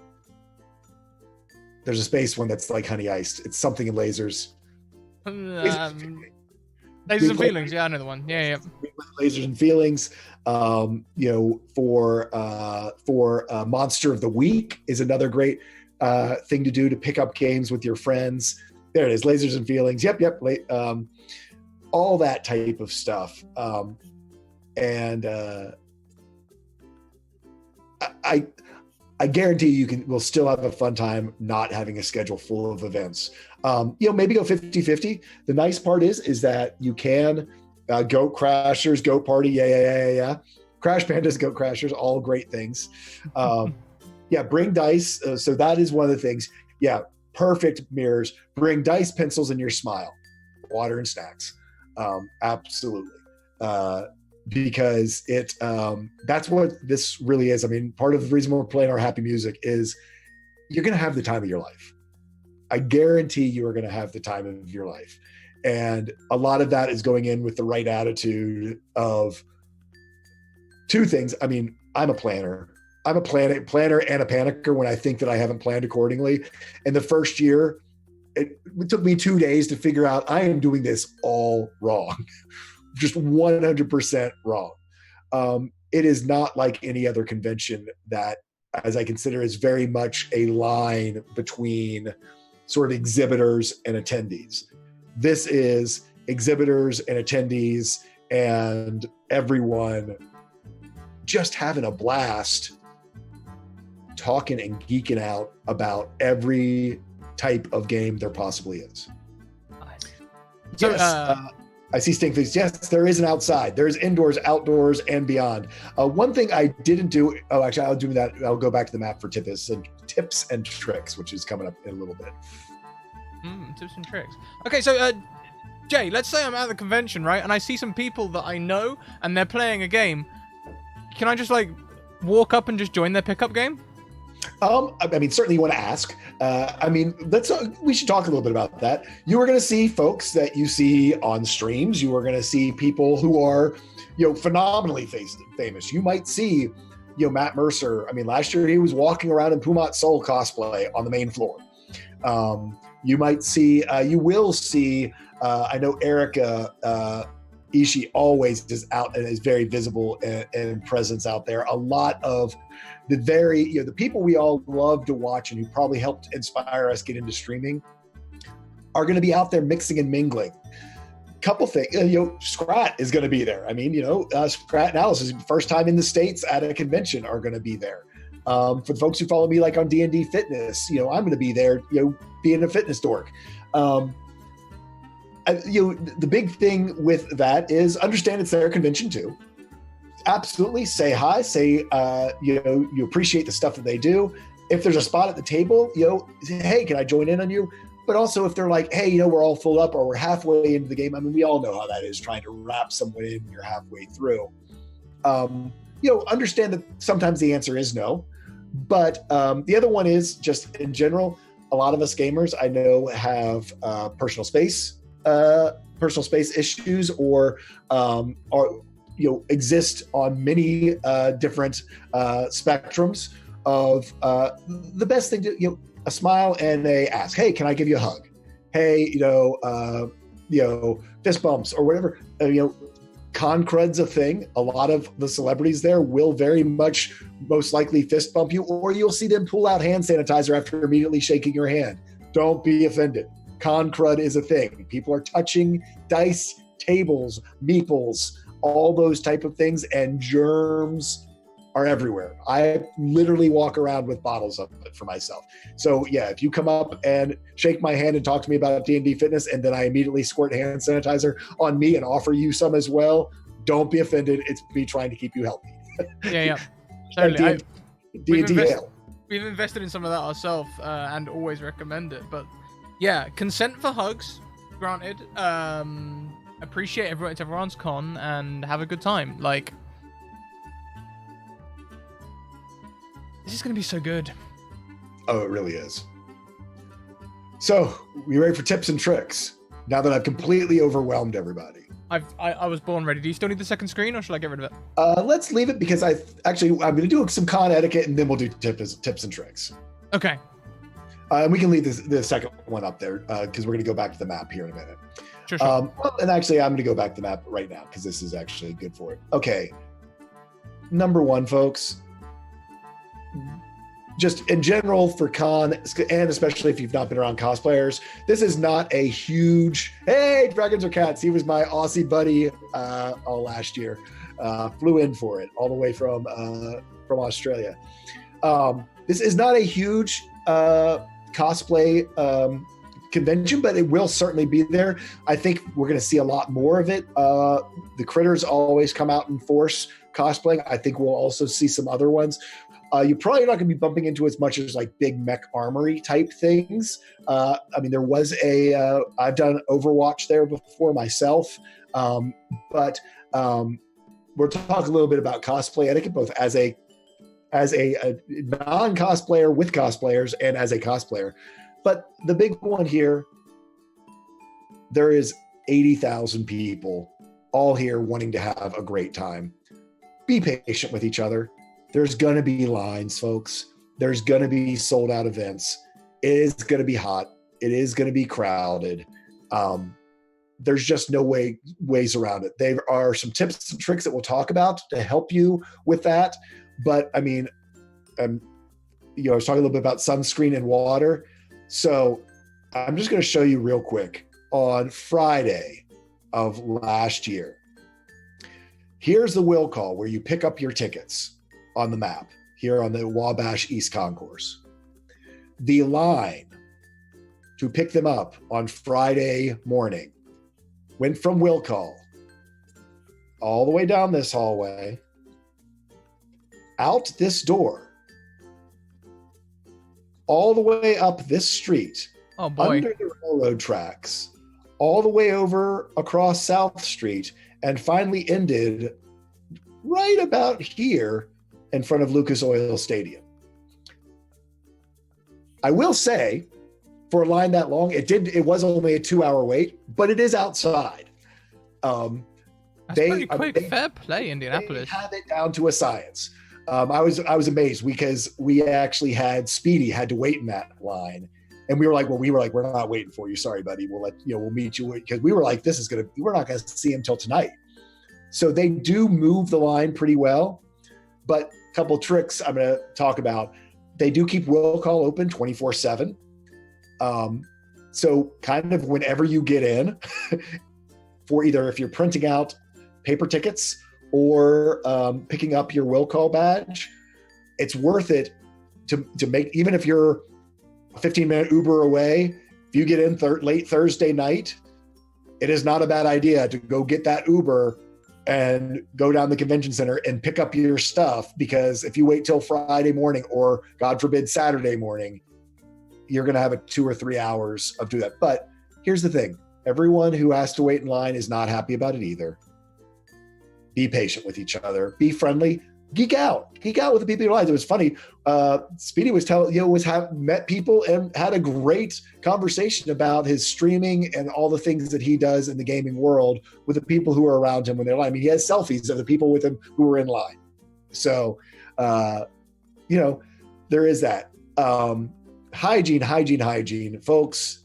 There's a space one that's like Honey Heist. It's something in lasers. Lasers and Feelings. Yeah, I know the one. Yeah. Lasers and Feelings. For Monster of the Week is another great thing to do to pick up games with your friends. There it is. Lasers and Feelings. Yep. All that type of stuff. I guarantee we'll still have a fun time not having a schedule full of events. Maybe go 50-50. The nice part is that you can Goat Crashers, Goat Party, yeah. Crash Pandas, Goat Crashers, all great things. Bring dice. So that is one of the things. Yeah, perfect mirrors. Bring dice, pencils, and your smile. Water and snacks. Absolutely. Because that's what this really is. I mean, part of the reason we're playing our happy music is you're going to have the time of your life. I guarantee you are going to have the time of your life. And a lot of that is going in with the right attitude of two things. I mean, I'm a planner. I'm a planner and a panicker when I think that I haven't planned accordingly. And the first year, it took me 2 days to figure out I am doing this all wrong, just 100% wrong. It is not like any other convention that, as I consider, is very much a line between sort of exhibitors and attendees. This is exhibitors and attendees and everyone just having a blast, talking and geeking out about every type of game there possibly is. So, yes, I see Stinkface. Yes, there is an outside. There's indoors, outdoors, and beyond. One thing I didn't do. Oh, actually, I'll do that. I'll go back to the map for tips and tricks, which is coming up in a little bit. Tips and tricks. Okay, so Jay, let's say I'm at the convention, right, and I see some people that I know, and they're playing a game. Can I just walk up and just join their pickup game? I mean, certainly you want to ask. We should talk a little bit about that. You are going to see folks that you see on streams. You are going to see people who are, phenomenally famous. You might see, Matt Mercer. I mean, last year he was walking around in Pumat Soul cosplay on the main floor. You might see, you will see, I know Erica Ishii always is out and is very visible and presence out there. A lot of the the people we all love to watch and who probably helped inspire us get into streaming are going to be out there mixing and mingling. Couple things, Scrat is going to be there. I mean, Scrat and Alice, first time in the States at a convention, are going to be there. For the folks who follow me, like on D&D Fitness, I'm going to be there, being a fitness dork. The big thing with that is understand it's their convention too. Absolutely, say hi, say you appreciate the stuff that they do. If there's a spot at the table, hey, can I join in on you? But also if they're like, hey, we're all full up or we're halfway into the game. I mean, we all know how that is, trying to wrap someone in when you're halfway through. Understand that sometimes the answer is no. But the other one is just in general, a lot of us gamers I know have personal space issues or exist on many different spectrums of the best thing to, a smile and a ask, hey, can I give you a hug? Hey, fist bumps or whatever. Con crud's a thing. A lot of the celebrities there will very much most likely fist bump you, or you'll see them pull out hand sanitizer after immediately shaking your hand. Don't be offended. Con crud is a thing. People are touching dice, tables, meeples, all those type of things, and germs are everywhere. I literally walk around with bottles of it for myself. So yeah, if you come up and shake my hand and talk to me about D&D Fitness, and then I immediately squirt hand sanitizer on me and offer you some as well, don't be offended. It's me trying to keep you healthy. Yeah. Totally. We've invested in some of that ourselves and always recommend it. But yeah, consent for hugs, granted. Appreciate everyone's con and have a good time. Like, this is going to be so good. Oh, it really is. So, we ready for tips and tricks? Now that I've completely overwhelmed everybody. I was born ready. Do you still need the second screen, or should I get rid of it? Let's leave it because I'm going to do some con etiquette, and then we'll do tips and tricks. Okay. And we can leave the second one up there because we're going to go back to the map here in a minute. Sure. And actually, I'm going to go back to the map right now because this is actually good for it. Okay. Number one, folks. Just in general for con, and especially if you've not been around cosplayers, this is not a huge, hey, dragons or cats. He was my Aussie buddy all last year. Flew in for it all the way from Australia. This is not a huge cosplay convention, but it will certainly be there. I think we're going to see a lot more of it. The critters always come out in force cosplaying. I think we'll also see some other ones. You're probably not going to be bumping into as much as like big mech armory type things. There was I've done Overwatch there before myself, but we're talking a little bit about cosplay etiquette, both as a non-cosplayer with cosplayers and as a cosplayer. But the big one here, there is 80,000 people all here wanting to have a great time. Be patient with each other. There's going to be lines, folks. There's going to be sold out events. It is going to be hot. It is going to be crowded. There's just no ways around it. There are some tips and tricks that we'll talk about to help you with that. But I mean, I was talking a little bit about sunscreen and water. So I'm just going to show you real quick. On Friday of last year, here's the will call where you pick up your tickets on the map here on the Wabash East Concourse. The line to pick them up on Friday morning went from will call all the way down this hallway, out this door, all the way up this street, under the railroad tracks, all the way over across South Street, and finally ended right about here in front of Lucas Oil Stadium. I will say, for a line that long, it was only a 2-hour wait, but it is outside. That's pretty quick. Fair play, Indianapolis. They have it down to a science. I was amazed because we actually had Speedy had to wait in that line, And we were like, we're not waiting for you. Sorry, buddy. We'll meet you, because we were like, we're not going to see him till tonight. So they do move the line pretty well, but a couple tricks I'm going to talk about. They do keep will call open 24/7. So kind of whenever you get in, for either if you're printing out paper tickets or picking up your will call badge, it's worth it to make, even if you're a 15-minute Uber away, if you get in late Thursday night, it is not a bad idea to go get that Uber and go down the convention center and pick up your stuff, because if you wait till Friday morning, or God forbid Saturday morning, you're going to have 2 or 3 hours of doing that. But here's the thing. Everyone who has to wait in line is not happy about it either. Be patient with each other. Be friendly. Geek out with the people in your lives. It was funny. Speedy was met people and had a great conversation about his streaming and all the things that he does in the gaming world with the people who are around him when they're in line. I mean, he has selfies of the people with him who were in line. So, there is that. Hygiene, folks.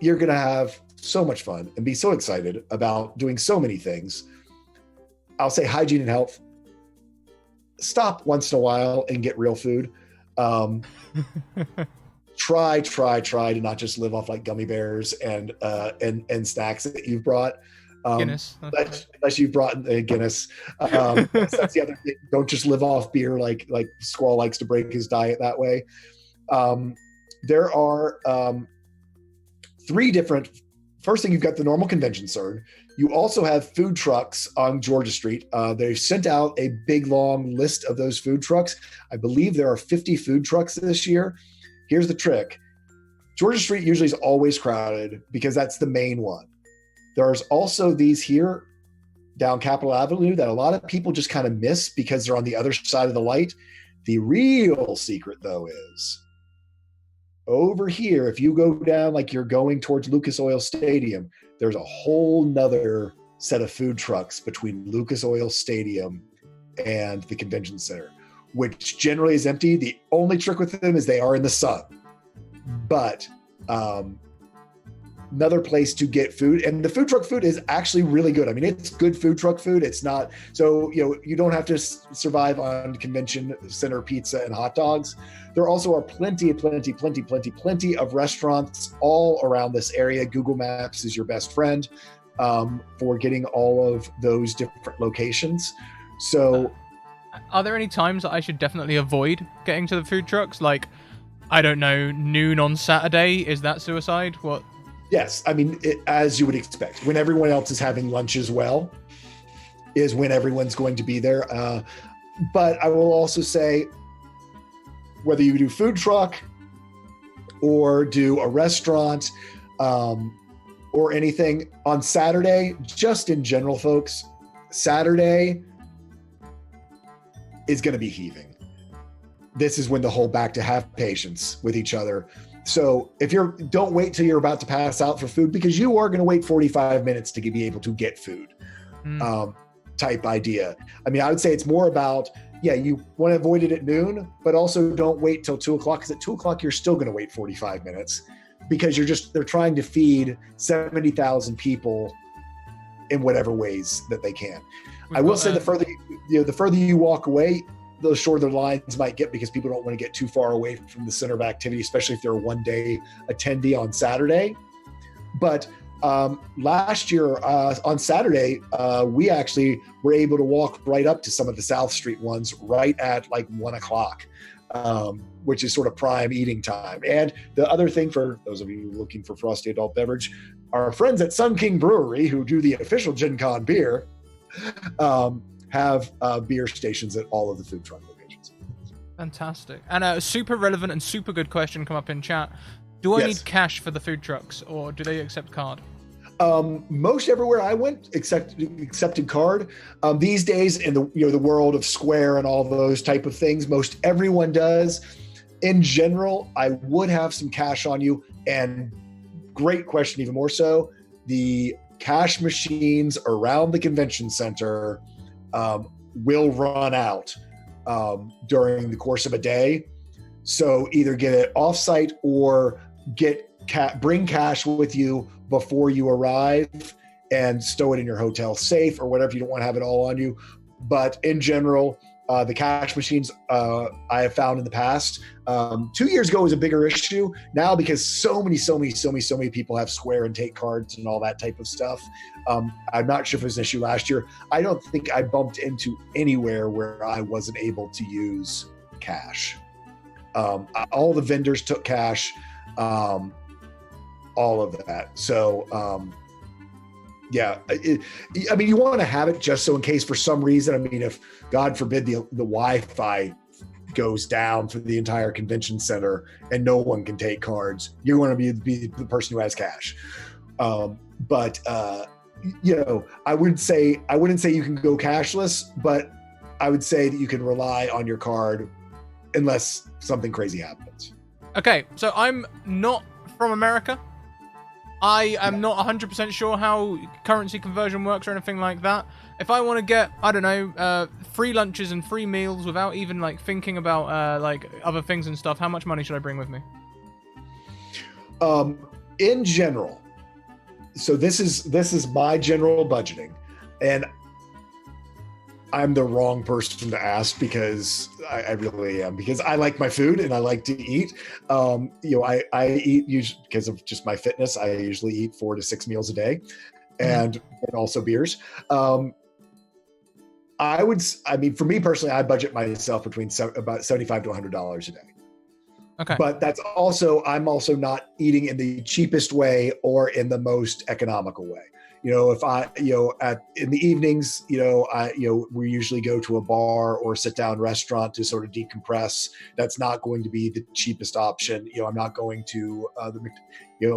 You're going to have so much fun and be so excited about doing so many things. I'll say hygiene and health. Stop once in a while and get real food. Try to not just live off like gummy bears and snacks that you've brought. Guinness. Unless you've brought Guinness. That's the other thing. Don't just live off beer like Squall likes to break his diet that way. There are 3 different. First thing, you've got the normal convention center. You also have food trucks on Georgia Street. They've sent out a big, long list of those food trucks. I believe there are 50 food trucks this year. Here's the trick. Georgia Street usually is always crowded because that's the main one. There's also these here down Capitol Avenue that a lot of people just kind of miss because they're on the other side of the light. The real secret, though, is over here, if you go down like you're going towards Lucas Oil Stadium, there's a whole nother set of food trucks between Lucas Oil Stadium and the convention center, which generally is empty. The only trick with them is they are in the sun. But another place to get food, and the food truck food is actually really good. I mean, it's good food truck food. It's not, so, you don't have to survive on convention center pizza and hot dogs. There also are plenty of restaurants all around this area. Google Maps is your best friend for getting all of those different locations. So are there any times that I should definitely avoid getting to the food trucks? Like, I don't know, noon on Saturday, is that suicide? What? Yes, I mean, as you would expect, when everyone else is having lunch as well, is when everyone's going to be there. But I will also say, whether you do food truck or do a restaurant or anything on Saturday, just in general, folks, Saturday is going to be heaving. This is when the whole back to have patience with each other. So don't wait till you're about to pass out for food, because you are going to wait 45 minutes to be able to get food type idea. I mean, I would say it's more about, you want to avoid it at noon, but also don't wait till 2 o'clock, because at 2 o'clock, you're still going to wait 45 minutes because they're trying to feed 70,000 people in whatever ways that they can. I will say the further you walk away, the shorter the lines might get, because people don't want to get too far away from the center of activity, especially if they're a one-day attendee on Saturday. But last year on Saturday, we actually were able to walk right up to some of the South Street ones right at like 1 o'clock, which is sort of prime eating time. And the other thing, for those of you looking for frosty adult beverage, our friends at Sun King Brewery, who do the official Gencon beer, have beer stations at all of the food truck locations. Fantastic. And a super relevant and super good question come up in chat. Do I need cash for the food trucks, or do they accept card? Most everywhere I went accepted card. These days in the world of Square and all those type of things, most everyone does. In general, I would have some cash on you. And great question, even more so, the cash machines around the convention center will run out during the course of a day. So either get it offsite or bring cash with you before you arrive and stow it in your hotel safe or whatever. You don't want to have it all on you. But in general, the cash machines I have found in the past, 2 years ago was a bigger issue. Now, because so many people have Square and Take cards and all that type of stuff, I'm not sure if it was an issue last year. I don't think I bumped into anywhere where I wasn't able to use cash. All the vendors took cash, all of that. So, yeah, I mean, you want to have it just so in case for some reason, I mean, if God forbid the Wi-Fi goes down for the entire convention center and no one can take cards, you want to be the person who has cash. But you know, I wouldn't say you can go cashless, but I would say that you can rely on your card unless something crazy happens. Okay, so I'm not from America. I am not 100% sure how currency conversion works or anything like that. If I want to get, I don't know, free lunches and free meals without even like thinking about like other things and stuff, how much money should I bring with me? In general, so this is my general budgeting, and I'm the wrong person to ask because I really am, because I like my food and I like to eat. You know, I eat usually because of just my fitness. I usually eat 4 to 6 meals a day, and also beers. I mean, for me personally, I budget myself between about $75 to $100 a day. Okay. But I'm also not eating in the cheapest way or in the most economical way. You know, if in the evenings, we usually go to a bar or sit down restaurant to sort of decompress. That's not going to be the cheapest option. You know, I'm not going to the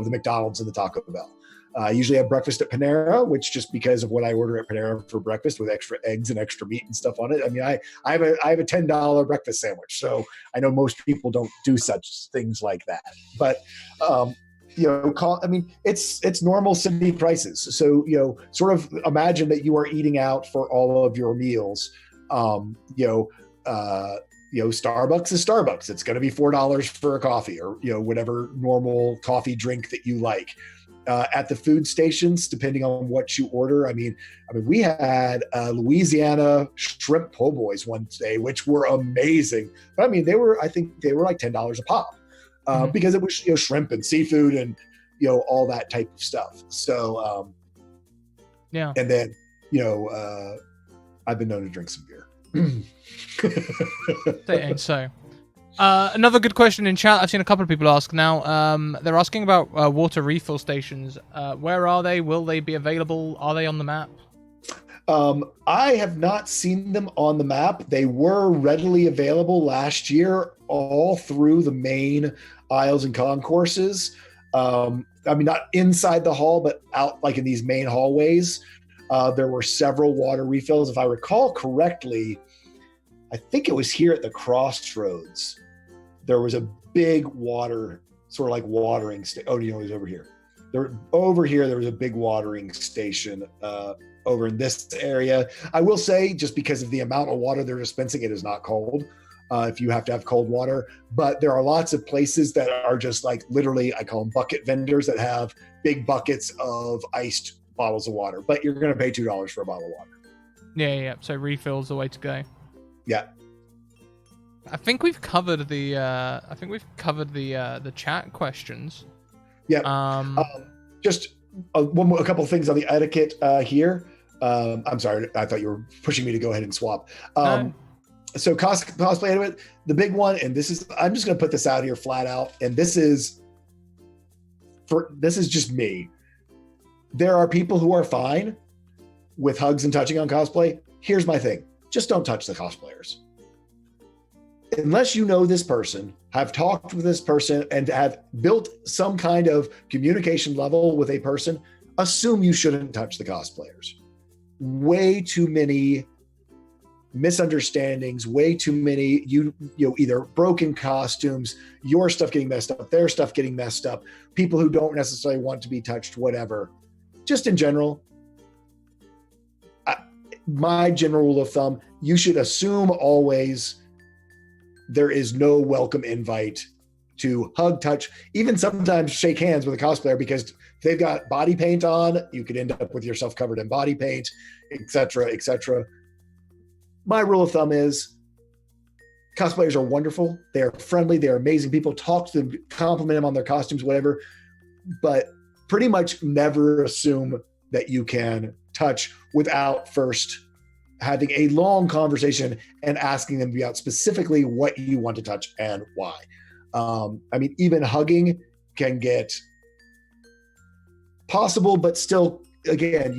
McDonald's and the Taco Bell. I usually have breakfast at Panera, which just because of what I order at Panera for breakfast with extra eggs and extra meat and stuff on it. I mean, I have a $10 breakfast sandwich, so I know most people don't do such things like that. But I mean, it's normal city prices. So, sort of imagine that you are eating out for all of your meals. Starbucks is Starbucks. It's going to be $4 for a coffee or, whatever normal coffee drink that you like. At the food stations, depending on what you order. I mean, we had Louisiana shrimp po' boys one day, which were amazing. But I mean, I think they were like $10 a pop. Because it was shrimp and seafood and all that type of stuff. So yeah, and then I've been known to drink some beer. So another good question in chat. I've seen a couple of people ask now. They're asking about water refill stations. Where are they? Will they be available? Are they on the map? I have not seen them on the map. They were readily available last year all through the main aisles and concourses. I mean, not inside the hall, but out like in these main hallways. There were several water refills. If I recall correctly, I think it was here at the crossroads. There was a big water, sort of like watering station. Oh, it was over here. Over here, there was a big watering station over in this area. I will say, just because of the amount of water they're dispensing, it is not cold. If you have to have cold water, but there are lots of places that are just like literally, I call them bucket vendors, that have big buckets of iced bottles of water, but you're going to pay $2 for a bottle of water. Yeah. So refills the way to go. Yeah. I think we've covered the chat questions. Yeah. Just a couple of things on the etiquette here. I'm sorry, I thought you were pushing me to go ahead and swap. No. So cosplay etiquette, the big one, and I'm just going to put this out here flat out, and this is just me. There are people who are fine with hugs and touching on cosplay. Here's my thing: just don't touch the cosplayers. Unless you know this person, have talked with this person, and have built some kind of communication level with a person, assume you shouldn't touch the cosplayers. Way too many misunderstandings, way too many, either broken costumes, your stuff getting messed up, their stuff getting messed up, people who don't necessarily want to be touched, whatever. Just in general, my general rule of thumb, you should assume always there is no welcome invite to hug, touch, even sometimes shake hands with a cosplayer, because if they've got body paint on, you could end up with yourself covered in body paint, etc., etc. My rule of thumb is cosplayers are wonderful. They are friendly. They are amazing people. Talk to them, compliment them on their costumes, whatever. But pretty much never assume that you can touch without first having a long conversation and asking them about specifically what you want to touch and why. I mean, even hugging can get possible, but still, again,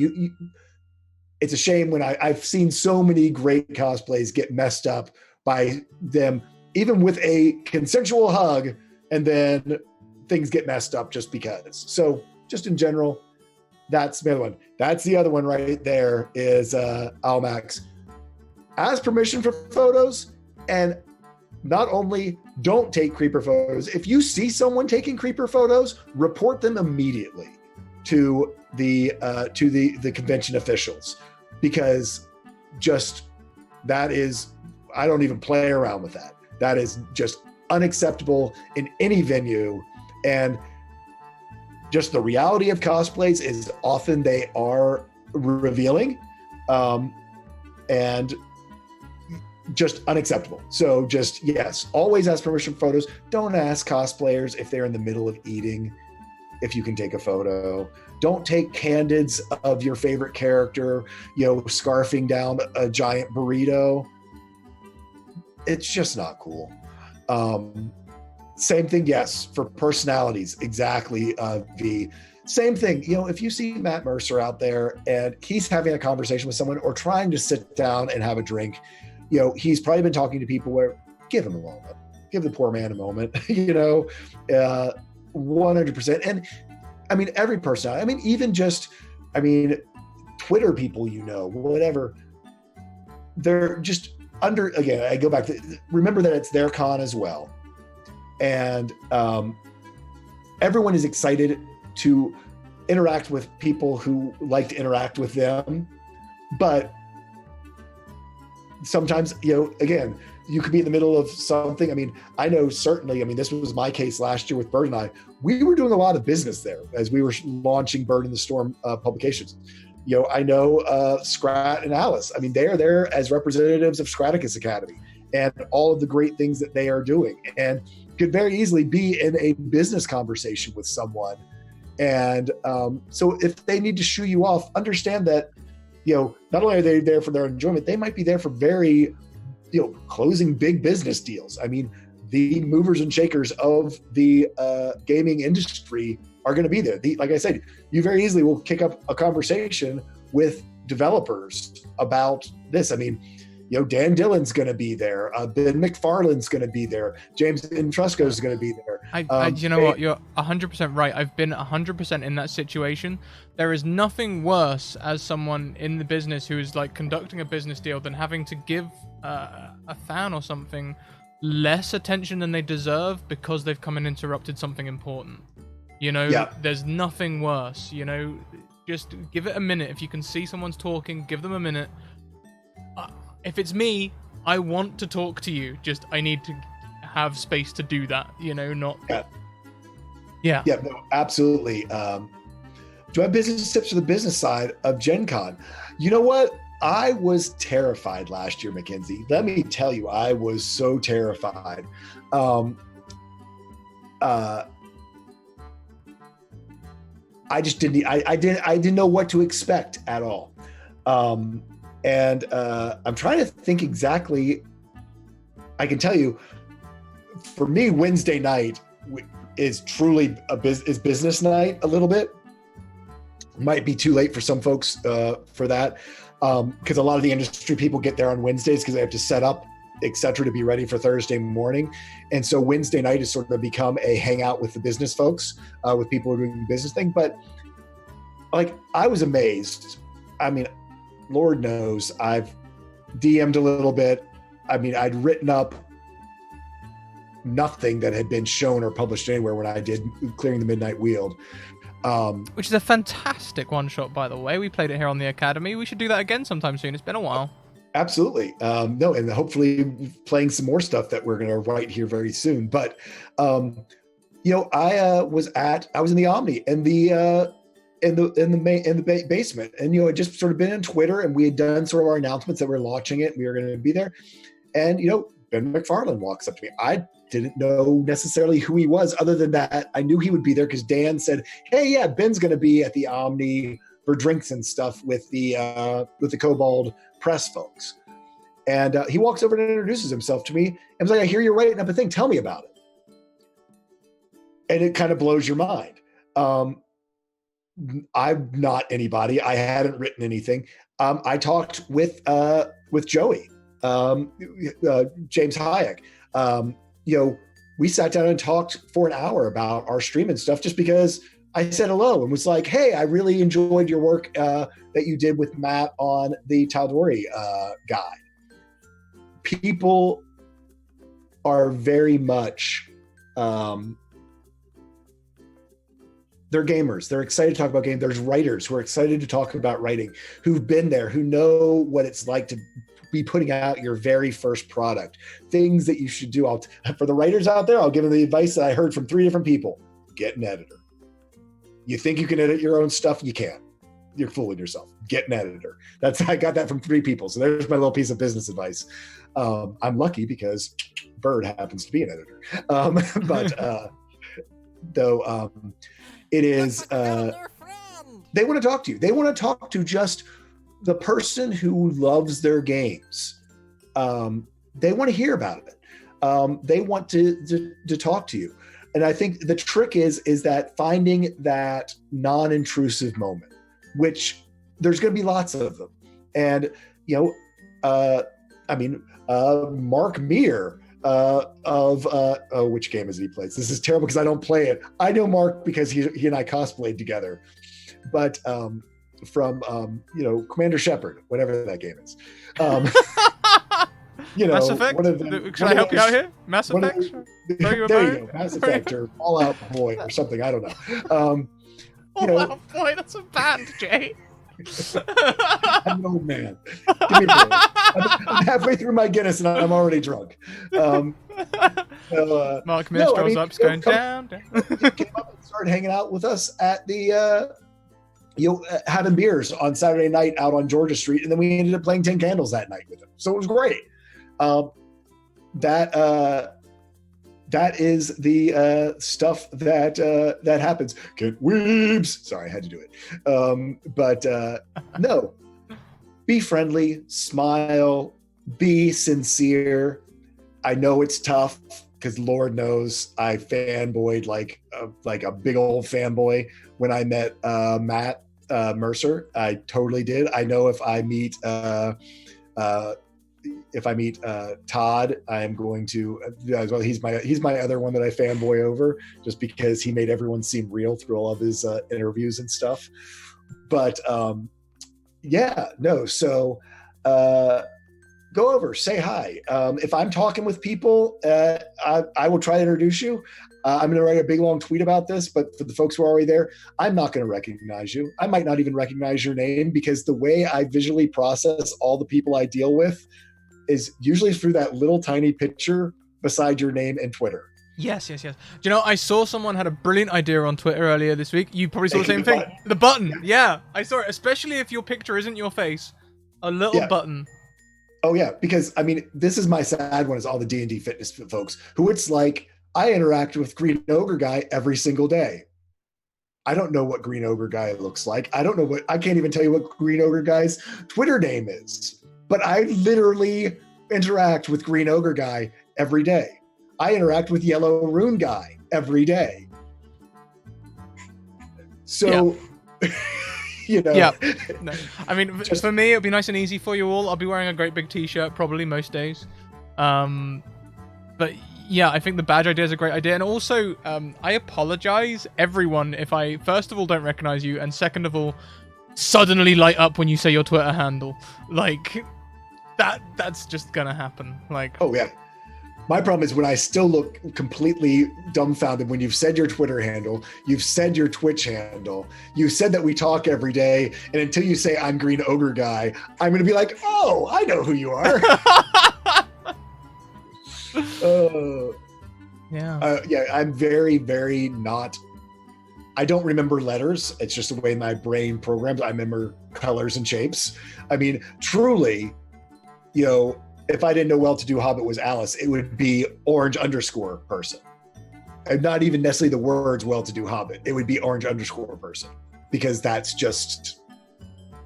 it's a shame when I've seen so many great cosplays get messed up by them, even with a consensual hug, and then things get messed up just because. So just in general, that's the other one. That's the other one right there is Almax. Ask permission for photos, and not only don't take creeper photos, if you see someone taking creeper photos, report them immediately to the convention officials, because just that is, I don't even play around with that. That is just unacceptable in any venue. And just the reality of cosplays is often they are revealing, and just unacceptable. So just, yes, always ask permission for photos. Don't ask cosplayers if they're in the middle of eating, if you can take a photo. Don't take candids of your favorite character, scarfing down a giant burrito. It's just not cool. Same thing, yes, for personalities, exactly, V. Same thing, if you see Matt Mercer out there and he's having a conversation with someone or trying to sit down and have a drink, he's probably been talking to people where, give him a moment, give the poor man a moment, 100%. And I mean, every person, even just, Twitter people, whatever, they're just again, I go back to, remember that it's their con as well. And everyone is excited to interact with people who like to interact with them. But sometimes, again, you could be in the middle of something. I know certainly, this was my case last year with Bird and I. We were doing a lot of business there as we were launching Bird in the Storm publications. I know Scrat and Alice. They are there as representatives of Scratticus Academy and all of the great things that they are doing, and could very easily be in a business conversation with someone. And so if they need to shoo you off, understand that, not only are they there for their enjoyment, they might be there for very, closing big business deals. The movers and shakers of the gaming industry are going to be there. Like I said, you very easily will kick up a conversation with developers about this. Dan Dillon's going to be there. Ben McFarlane's going to be there. James Intrusco's going to be there. You know what? You're 100% right. I've been 100% in that situation. There is nothing worse as someone in the business who is like conducting a business deal than having to give a fan or something less attention than they deserve because they've come and interrupted something important. Yeah. There's nothing worse. Just give it a minute. If you can see someone's talking, give them a minute. If it's me, I want to talk to you. Just I need to have space to do that. Not. Yeah. Yeah. No, absolutely. Do I have business tips for the business side of Gencon? You know what? I was terrified last year, Mackenzie. Let me tell you, I was so terrified. I just didn't. I didn't know what to expect at all. And I'm trying to think exactly. I can tell you, for me, Wednesday night is truly is business night a little bit. Might be too late for some folks for that, because a lot of the industry people get there on Wednesdays because they have to set up, etc., to be ready for Thursday morning. And so Wednesday night has sort of become a hangout with the business folks, with people who are doing the business thing. But I was amazed. Lord knows I've DM'd a little bit. I'd written up nothing that had been shown or published anywhere when I did Clearing the Midnight Wield. Which is a fantastic one-shot, by the way. We played it here on the Academy. We should do that again sometime soon. It's been a while. Absolutely. No, and hopefully playing some more stuff that we're going to write here very soon. But, I was in the Omni and in the basement, and I just sort of been on Twitter, and we had done sort of our announcements that we're launching it. And we were going to be there, and Ben McFarland walks up to me. I didn't know necessarily who he was, other than that I knew he would be there because Dan said, "Hey, yeah, Ben's going to be at the Omni for drinks and stuff with the Kobold press folks." And he walks over and introduces himself to me and was like, "I hear you're writing up a thing. Tell me about it." And it kind of blows your mind. I'm not anybody. I hadn't written anything. I talked with Joey, James Hayek. We sat down and talked for an hour about our stream and stuff, just because I said hello and was like, "Hey, I really enjoyed your work that you did with Matt on the Tal'Dorei guide." People are very much, they're gamers. They're excited to talk about games. There's writers who are excited to talk about writing, who've been there, who know what it's like to be putting out your very first product, things that you should do. For the writers out there, I'll give them the advice that I heard from 3 different people. Get an editor. You think you can edit your own stuff? You can't. You're fooling yourself. Get an editor. I got that from 3 people. So there's my little piece of business advice. I'm lucky because Bird happens to be an editor. It is, they want to talk to you. They want to talk to just the person who loves their games. They want to hear about it. They want to talk to you. And I think the trick is that finding that non-intrusive moment, which there's going to be lots of them. And, Mark Meir, which game is he plays? This is terrible because I don't play it. I know Mark because he and I cosplayed together, but from Commander Shepard, whatever that game is. Mass Effect. Can I help you out here? Mass Effect. There you go, Mass Effect or Fallout Boy or something. I don't know. Fallout Boy. That's a band, Jay. I'm an old man. Give me a break. I'm halfway through my Guinness and I'm already drunk. Mark Minstrel's up's going down. Came up and started hanging out with us at the, having beers on Saturday night out on Georgia Street, and then we ended up playing 10 Candles that night with him. So it was great. That is the stuff that happens. Get weebs. Sorry, I had to do it. No, be friendly, smile, be sincere. I know it's tough because Lord knows I fanboyed like a big old fanboy when I met Matt Mercer. I totally did. I know if I meet Todd, I am going to as well. He's my other one that I fanboy over, just because he made everyone seem real through all of his interviews and stuff. But So go over, say hi. If I'm talking with people, I will try to introduce you. I'm going to write a big long tweet about this, but for the folks who are already there, I'm not going to recognize you. I might not even recognize your name, because the way I visually process all the people I deal with is usually through that little tiny picture beside your name and Twitter. Yes. Do you know, I saw someone had a brilliant idea on Twitter earlier this week. You probably saw the same thing. The button. Yeah, I saw it. Especially if your picture isn't your face. A little button. Oh, yeah. Because, this is my sad one, is all the D&D fitness folks who it's like, I interact with Green Ogre Guy every single day. I don't know what Green Ogre Guy looks like. I can't even tell you what Green Ogre Guy's Twitter name is. But I literally interact with Green Ogre Guy every day. I interact with Yellow Rune Guy every day. So, Yeah. No. For me, it'd be nice and easy for you all. I'll be wearing a great big t-shirt probably most days. But yeah, I think the badge idea is a great idea. And also, I apologize, everyone, if I, first of all, don't recognize you, and second of all, suddenly light up when you say your Twitter handle. Like, that's just gonna happen. Like, oh yeah. My problem is when I still look completely dumbfounded when you've said your Twitter handle, you've said your Twitch handle, you said that we talk every day, and until you say I'm Green Ogre Guy, I'm going to be like, oh, I know who you are. Yeah, I'm very, very not. I don't remember letters. It's just the way my brain programs. I remember colors and shapes. I mean, truly, if I didn't know well-to-do Hobbit was Alice, it would be orange_person. And not even necessarily the words well-to-do Hobbit. It would be orange_person. Because that's just,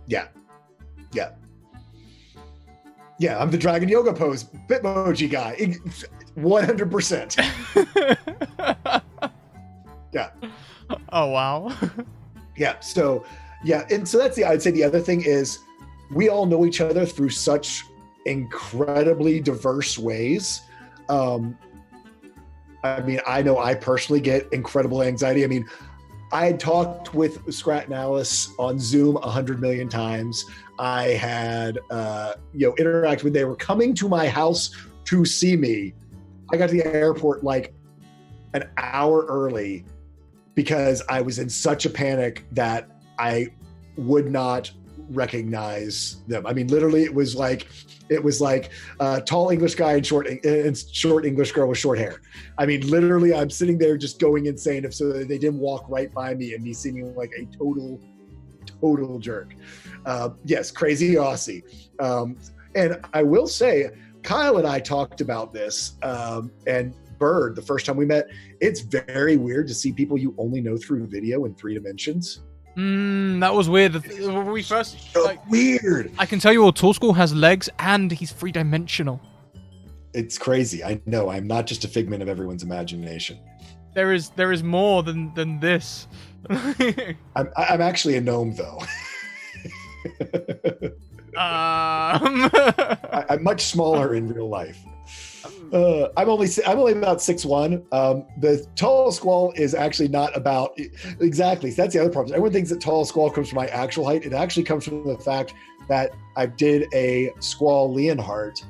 yeah. Yeah, I'm the dragon yoga pose Bitmoji guy. 100%. Yeah. Oh, wow. Yeah, so, and so I'd say the other thing is we all know each other through such incredibly diverse ways. I mean, I know I personally get incredible anxiety. I mean, I had talked with Scrat and Alice on Zoom 100 million times. I had, interacted with, they were coming to my house to see me. I got to the airport like an hour early because I was in such a panic that I would not recognize them. I mean, literally it was like a tall English guy and short English girl with short hair. I mean, literally I'm sitting there just going insane if so they didn't walk right by me and me seeming like a total jerk. Yes, crazy Aussie. And I will say, Kyle and I talked about this, and Bird, the first time we met, it's very weird to see people you only know through video in 3 dimensions. That was weird. When we first weird. I can tell you all, TallSquall has legs and he's 3-dimensional. It's crazy. I know. I'm not just a figment of everyone's imagination. There is more than this. I'm actually a gnome though. I'm much smaller in real life. I'm only about 6'1". The TallSquall is actually not about exactly. So that's the other problem. Everyone thinks that TallSquall comes from my actual height. It actually comes from the fact that I did a Squall Leonhardt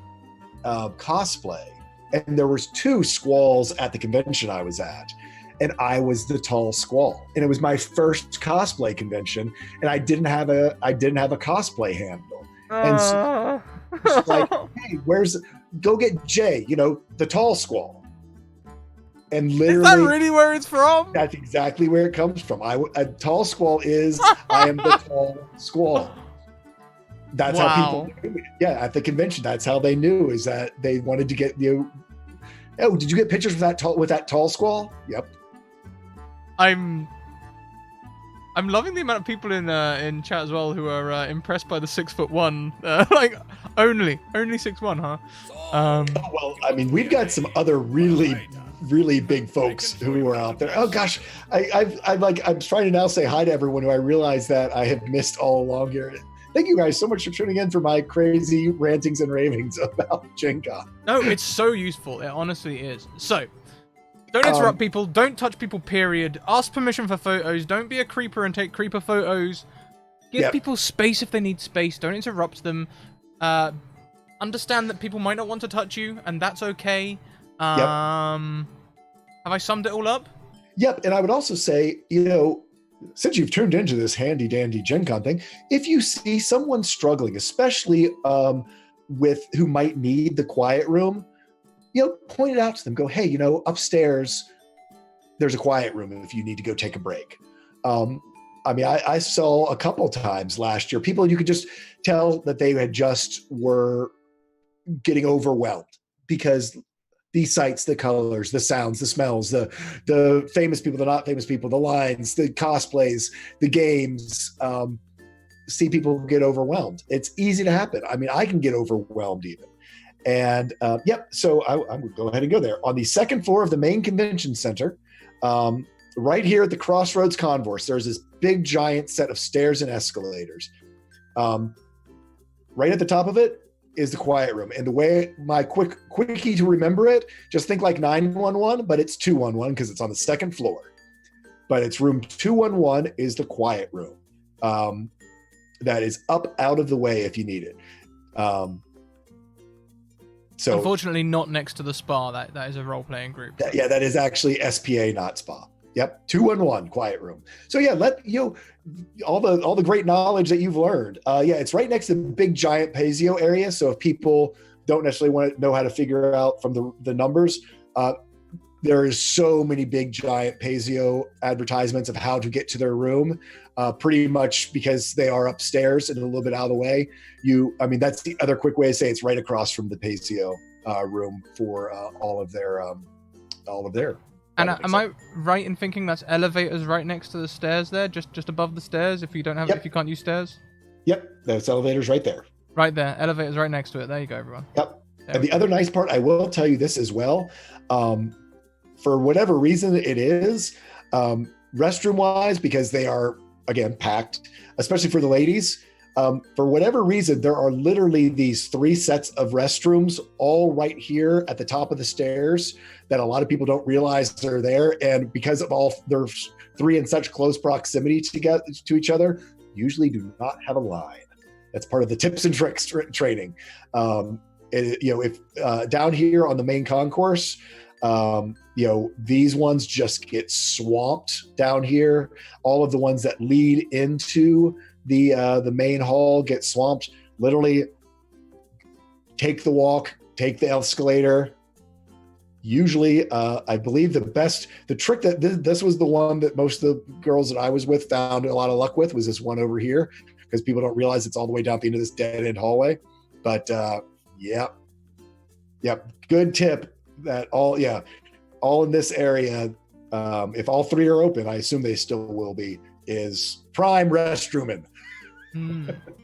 cosplay, and there was 2 squalls at the convention I was at, and I was the TallSquall, and it was my first cosplay convention, and I didn't have a cosplay handle, and so it's like, hey, go get Jay, the TallSquall. And literally, is that really where it's from? That's exactly where it comes from. A TallSquall is I am the TallSquall. That's how people knew it. Yeah, at the convention, that's how they knew, is that they wanted to get oh, did you get pictures with that TallSquall? Yep. I'm loving the amount of people in chat as well who are impressed by the 6'1", like only 6'1", huh? Well, I mean, we've got some other really big folks who are out there. Oh gosh, I'm trying to now say hi to everyone who I realize that I have missed all along here. Thank you guys so much for tuning in for my crazy rantings and ravings about Gencon. No, it's so useful. It honestly is. So, don't interrupt people. Don't touch people, period. Ask permission for photos. Don't be a creeper and take creeper photos. Give people space if they need space. Don't interrupt them. Understand that people might not want to touch you, and that's okay. Have I summed it all up? Yep, and I would also say, since you've tuned into this handy dandy Gencon thing, if you see someone struggling, especially who might need the quiet room, point it out to them. Go, hey, upstairs, there's a quiet room if you need to go take a break. I mean, I saw a couple times last year, people you could just tell that they were getting overwhelmed because the sights, the colors, the sounds, the smells, the famous people, the not famous people, the lines, the cosplays, the games, see people get overwhelmed. It's easy to happen. I mean, I can get overwhelmed even. And so I would go ahead and go there. On the second floor of the main convention center, right here at the Crossroads Concourse, there's this big giant set of stairs and escalators. Right at the top of it is the quiet room. And the way my quickie to remember it, just think like 911, but it's 211 because it's on the second floor. But it's room 211 is the quiet room. That is up out of the way if you need it. So unfortunately, not next to the spa. That is a role playing group. that is actually SPA, not spa. Yep, 211 quiet room. So yeah, let all the great knowledge that you've learned. It's right next to the big giant Pasio area. So if people don't necessarily want to know how to figure out from the numbers, there is so many big giant Pasio advertisements of how to get to their room. Pretty much because they are upstairs and a little bit out of the way. That's the other quick way to say it's right across from the Pasio room for all of their. And am I right in thinking that's elevators right next to the stairs there, just above the stairs? If you can't use stairs. Yep, those elevators right there. Right there, elevators right next to it. There you go, everyone. Yep. And the other nice part, I will tell you this as well. For whatever reason it is, restroom wise, because they are again packed, especially for the ladies. For whatever reason, there are literally these 3 sets of restrooms all right here at the top of the stairs that a lot of people don't realize they're there. And because of all their 3 in such close proximity to each other, usually do not have a line. That's part of the tips and tricks training. If down here on the main concourse, these ones just get swamped down here. All of the ones that lead into the main hall get swamped. Literally take the walk, take the escalator. Usually, I believe the trick that this was the one that most of the girls that I was with found a lot of luck with was this one over here, because people don't realize it's all the way down at the end of this dead end hallway. But good tip that all in this area, if all 3 are open, I assume they still will be, is prime restrooming.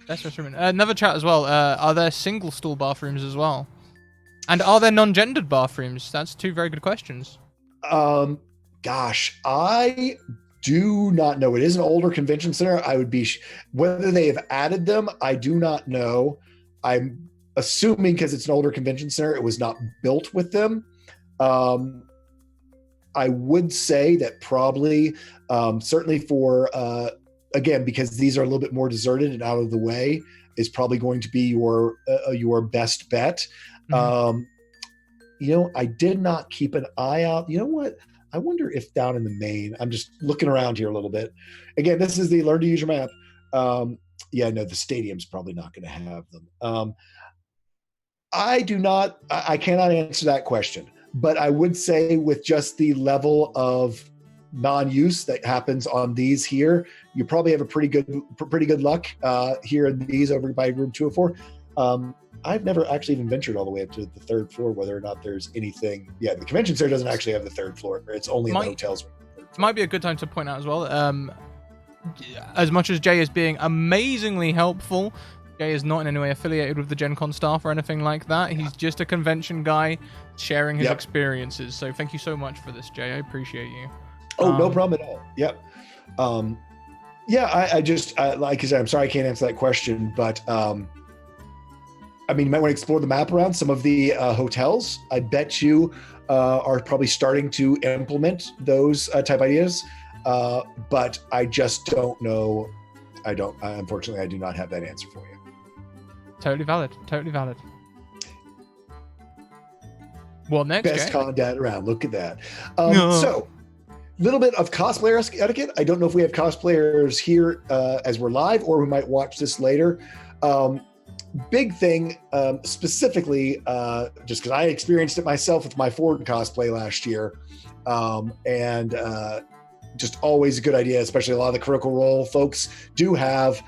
That's restrooming. Another chat as well. Are there single stool bathrooms as well? And are there non-gendered bathrooms? That's 2 very good questions. Gosh, I do not know. It is an older convention center. I would be whether they have added them. I do not know. I'm assuming because it's an older convention center, it was not built with them. I would say that probably, certainly for, again, because these are a little bit more deserted and out of the way, is probably going to be your best bet. I did not keep an eye out. You know what? I wonder if down in the main, I'm just looking around here a little bit. Again, this is the learn to use your map. The stadium's probably not going to have them. I cannot answer that question. But I would say with just the level of non-use that happens on these here, you probably have a pretty good luck here in these over by room 204. I've never actually even ventured all the way up to the 3rd floor, whether or not there's anything. Yeah, the convention center doesn't actually have the 3rd floor. It's only in the hotels. Might be a good time to point out as well, as much as Jay is being amazingly helpful, Jay is not in any way affiliated with the Gencon staff or anything like that. He's just a convention guy sharing his experiences. So thank you so much for this, Jay. I appreciate you. Oh, no problem at all. Yep. I just, like I said, I'm sorry I can't answer that question, but you might want to explore the map around some of the hotels. I bet you are probably starting to implement those type ideas, but I just don't know. Unfortunately, I do not have that answer for you. Totally valid. What next? Best con dad around. Look at that. So, little bit of cosplayer etiquette. I don't know if we have cosplayers here as we're live, or we might watch this later. Big thing, specifically, just because I experienced it myself with my Ford cosplay last year, and just always a good idea, especially a lot of the Critical Role folks do have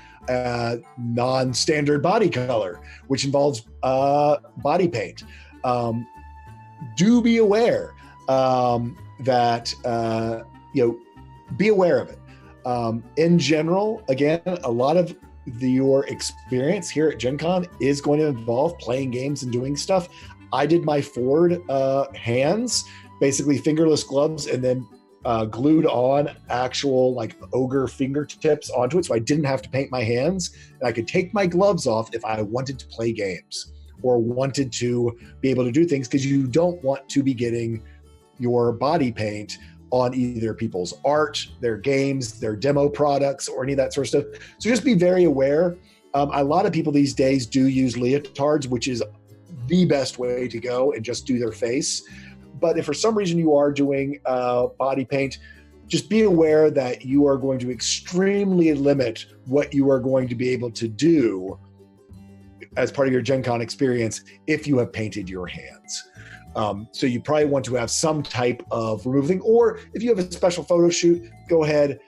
non-standard body color, which involves body paint. Do be aware that be aware of it. In general, again, a lot of your experience here at Gen Con is going to involve playing games and doing stuff. I did my Ford hands, basically fingerless gloves, and then glued on actual like ogre fingertips onto it, so I didn't have to paint my hands, and I could take my gloves off if I wanted to play games or wanted to be able to do things, because you don't want to be getting your body paint on either people's art, their games, their demo products, or any of that sort of stuff. So just be very aware. A lot of people these days do use leotards, which is the best way to go and just do their face. But if for some reason you are doing body paint, just be aware that you are going to extremely limit what you are going to be able to do as part of your Gen Con experience if you have painted your hands. So you probably want to have some type of removing, or if you have a special photo shoot, go ahead,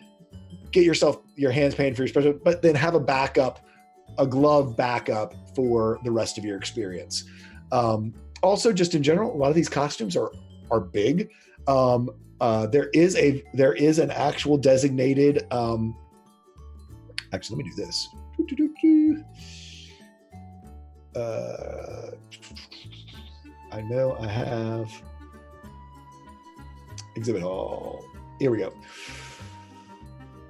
get your hands painted for your special, but then have a backup, a glove backup for the rest of your experience. Also, just in general, a lot of these costumes are big. There is an actual designated. Actually, let me do this. I know I have exhibit hall. Here we go.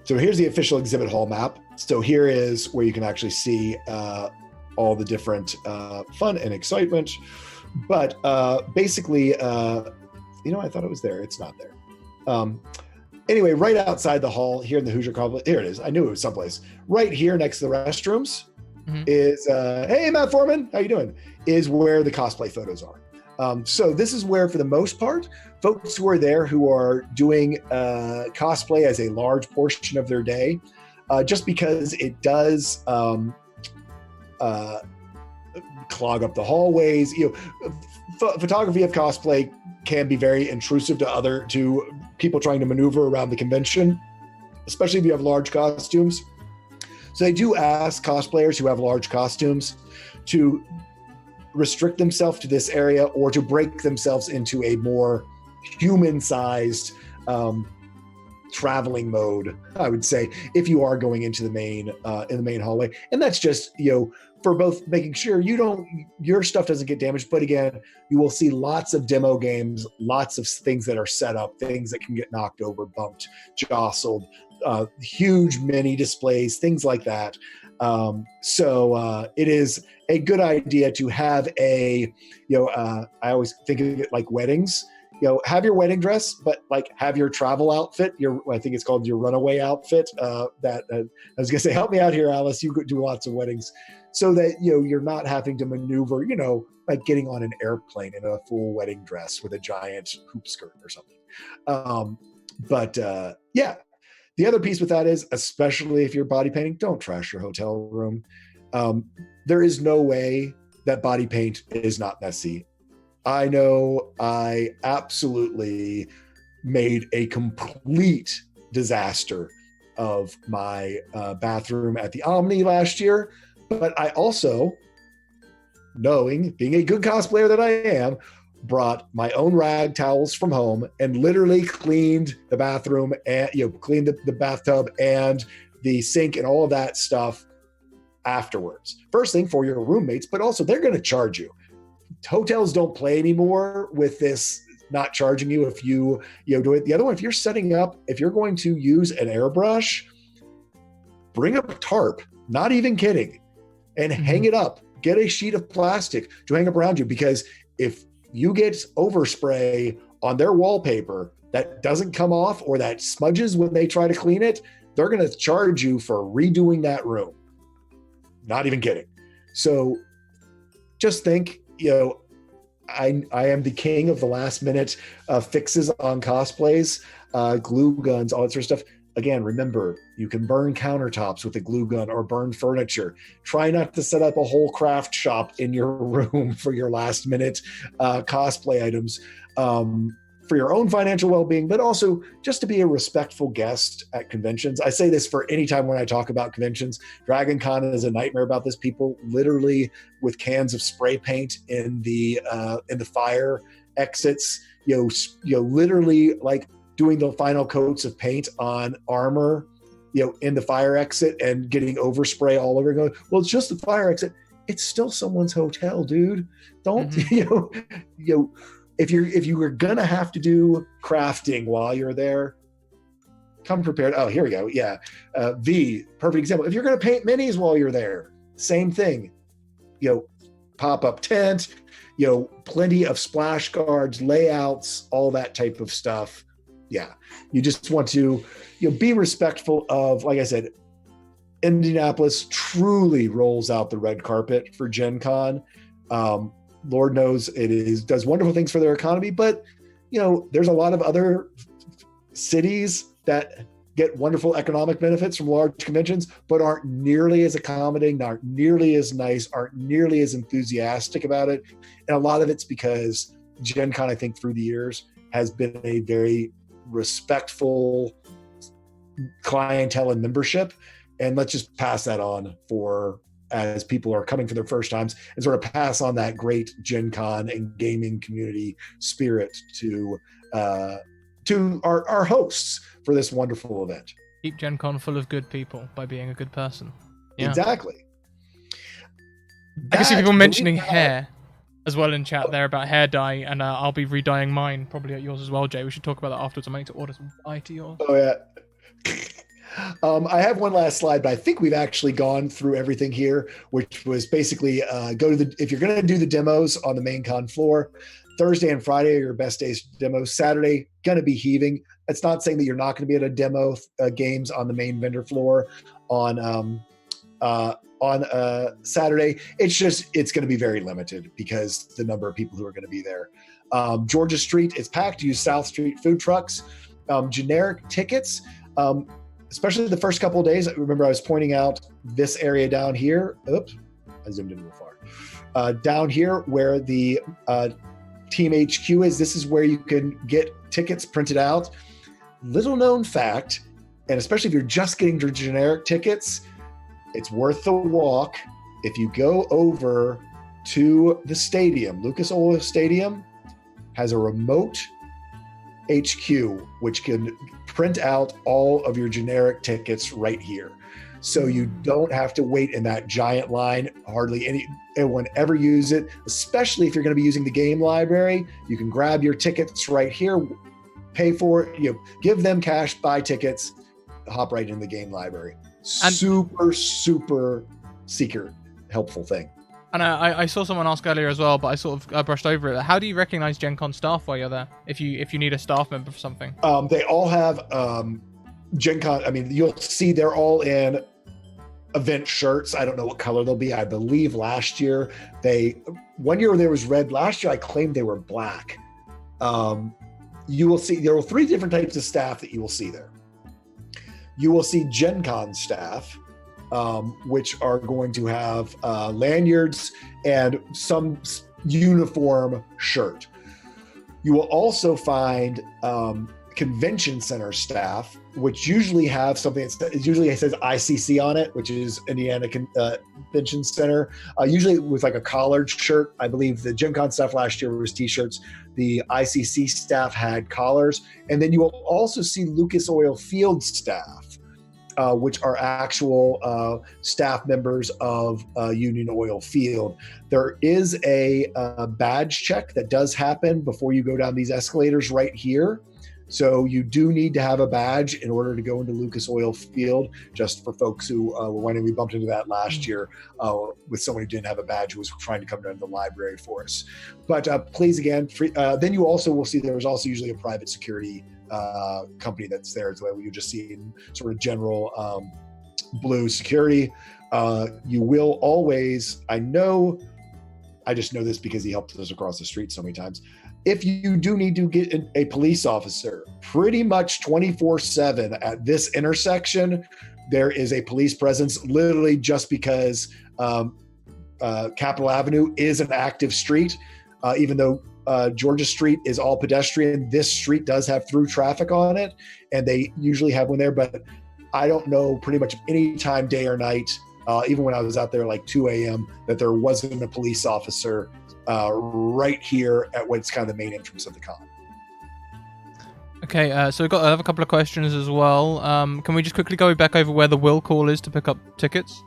So here's the official exhibit hall map. So here is where you can actually see all the different fun and excitement. But basically, I thought it was there. It's not there. Anyway, right outside the hall here in the Hoosier Complex, here it is. I knew it was someplace. Right here next to the restrooms is, hey, Matt Foreman, how you doing? Is where the cosplay photos are. So this is where, for the most part, folks who are there who are doing cosplay as a large portion of their day, just because it does clog up the hallways. Photography of cosplay can be very intrusive to people trying to maneuver around the convention, especially if you have large costumes. So they do ask cosplayers who have large costumes to restrict themselves to this area or to break themselves into a more human-sized traveling mode, I would say, if you are going into the main hallway. And that's just, for both making sure your stuff doesn't get damaged, but again, you will see lots of demo games, lots of things that are set up, things that can get knocked over, bumped, jostled, huge mini displays, things like that. So it is a good idea to have I always think of it like weddings. Have your wedding dress, but have your travel outfit. I think it's called your runaway outfit. I was gonna say, help me out here, Alice. You do lots of weddings, so that you're not having to maneuver. Like getting on an airplane in a full wedding dress with a giant hoop skirt or something. Yeah. The other piece with that is, especially if you're body painting, don't trash your hotel room. There is no way that body paint is not messy. I know I absolutely made a complete disaster of my bathroom at the Omni last year, but I also, being a good cosplayer that I am, brought my own rag towels from home and literally cleaned the bathroom and cleaned the bathtub and the sink and all of that stuff afterwards. First thing for your roommates, but also they're going to charge you. Hotels don't play anymore with this not charging you if you do it. The other one, if you're setting up, if you're going to use an airbrush, bring a tarp, not even kidding, and hang it up. Get a sheet of plastic to hang up around you, because if you get overspray on their wallpaper that doesn't come off or that smudges when they try to clean it, they're going to charge you for redoing that room. Not even kidding. So just think, I am the king of the last minute fixes on cosplays, glue guns, all that sort of stuff. Again, remember, you can burn countertops with a glue gun or burn furniture. Try not to set up a whole craft shop in your room for your last minute cosplay items, for your own financial well-being, but also just to be a respectful guest at conventions. I say this for any time when I talk about conventions. Dragon Con is a nightmare about this. People literally with cans of spray paint in the fire exits, literally like doing the final coats of paint on armor, in the fire exit and getting overspray all over. Going, well, it's just the fire exit. It's still someone's hotel, dude. Don't if you were gonna have to do crafting while you're there, come prepared. Oh, here we go. Yeah, perfect example. If you're gonna paint minis while you're there, same thing. Pop-up tent. Plenty of splash guards, layouts, all that type of stuff. Yeah, you just want to be respectful of, like I said, Indianapolis truly rolls out the red carpet for Gen Con. Lord knows does wonderful things for their economy, but there's a lot of other cities that get wonderful economic benefits from large conventions, but aren't nearly as accommodating, aren't nearly as nice, aren't nearly as enthusiastic about it. And a lot of it's because Gen Con, I think, through the years has been a very respectful clientele and membership. And let's just pass that on as people are coming for their first times, and sort of pass on that great Gen Con and gaming community spirit to our hosts for this wonderful event. Keep Gen Con full of good people by being a good person. Yeah. Exactly. I can see people mentioning hair as well in chat there about hair dye, and I'll be redying mine probably at yours as well, Jay. We should talk about that afterwards. I'm going to order some dye to yours. Oh yeah. I have one last slide, but I think we've actually gone through everything here, which was basically if you're going to do the demos on the main con floor, Thursday and Friday are your best days to demo. Saturday, going to be heaving. It's not saying that you're not going to be able to demo games on the main vendor floor on Saturday. It's going to be very limited because the number of people who are going to be there. Georgia Street is packed. Use South Street food trucks. Generic tickets, especially the first couple of days. Remember, I was pointing out this area down here. Oops, I zoomed in a little far. Down here where the Team HQ is, this is where you can get tickets printed out. Little known fact, and especially if you're just getting your generic tickets, it's worth the walk. If you go over to the stadium, Lucas Oil Stadium has a remote HQ, which can print out all of your generic tickets right here. So you don't have to wait in that giant line. Hardly anyone ever use it, especially if you're going to be using the game library. You can grab your tickets right here, pay for it, give them cash, buy tickets, hop right in the game library. And super secret, helpful thing. And I saw someone ask earlier as well, but I sort of brushed over it. How do you recognize Gen Con staff while you're there? If you need a staff member for something? They all have Gen Con. I mean, you'll see they're all in event shirts. I don't know what color they'll be. I believe last year one year there was red. Last year I claimed they were black. You will see there are 3 different types of staff that you will see there. You will see Gen Con staff, which are going to have lanyards and some uniform shirt. You will also find convention center staff, which usually have something it usually says ICC on it, which is Indiana Convention Center, usually with like a collared shirt. I believe the Gen Con stuff last year was t-shirts. The ICC staff had collars. And then you will also see Lucas Oil Field staff, which are actual staff members of Union Oil Field. There is a badge check that does happen before you go down these escalators right here. So you do need to have a badge in order to go into Lucas Oil Field, just for folks who were wondering. We bumped into that last year with someone who didn't have a badge who was trying to come down to the library for us. But please, again, then you also will see there's also usually a private security company that's there as well. You just see in sort of general blue security. You will always, I just know this because he helped us across the street so many times. If you do need to get a police officer, pretty much 24/7 at this intersection, there is a police presence, literally just because Capitol Avenue is an active street. Even though Georgia Street is all pedestrian, this street does have through traffic on it, and they usually have one there. But I don't know pretty much any time, day or night, even when I was out there like 2 a.m., that there wasn't a police officer right here at what's kind of the main entrance of the con. Okay, so I have a couple of questions as well. Can we just quickly go back over where the will call is to pick up tickets?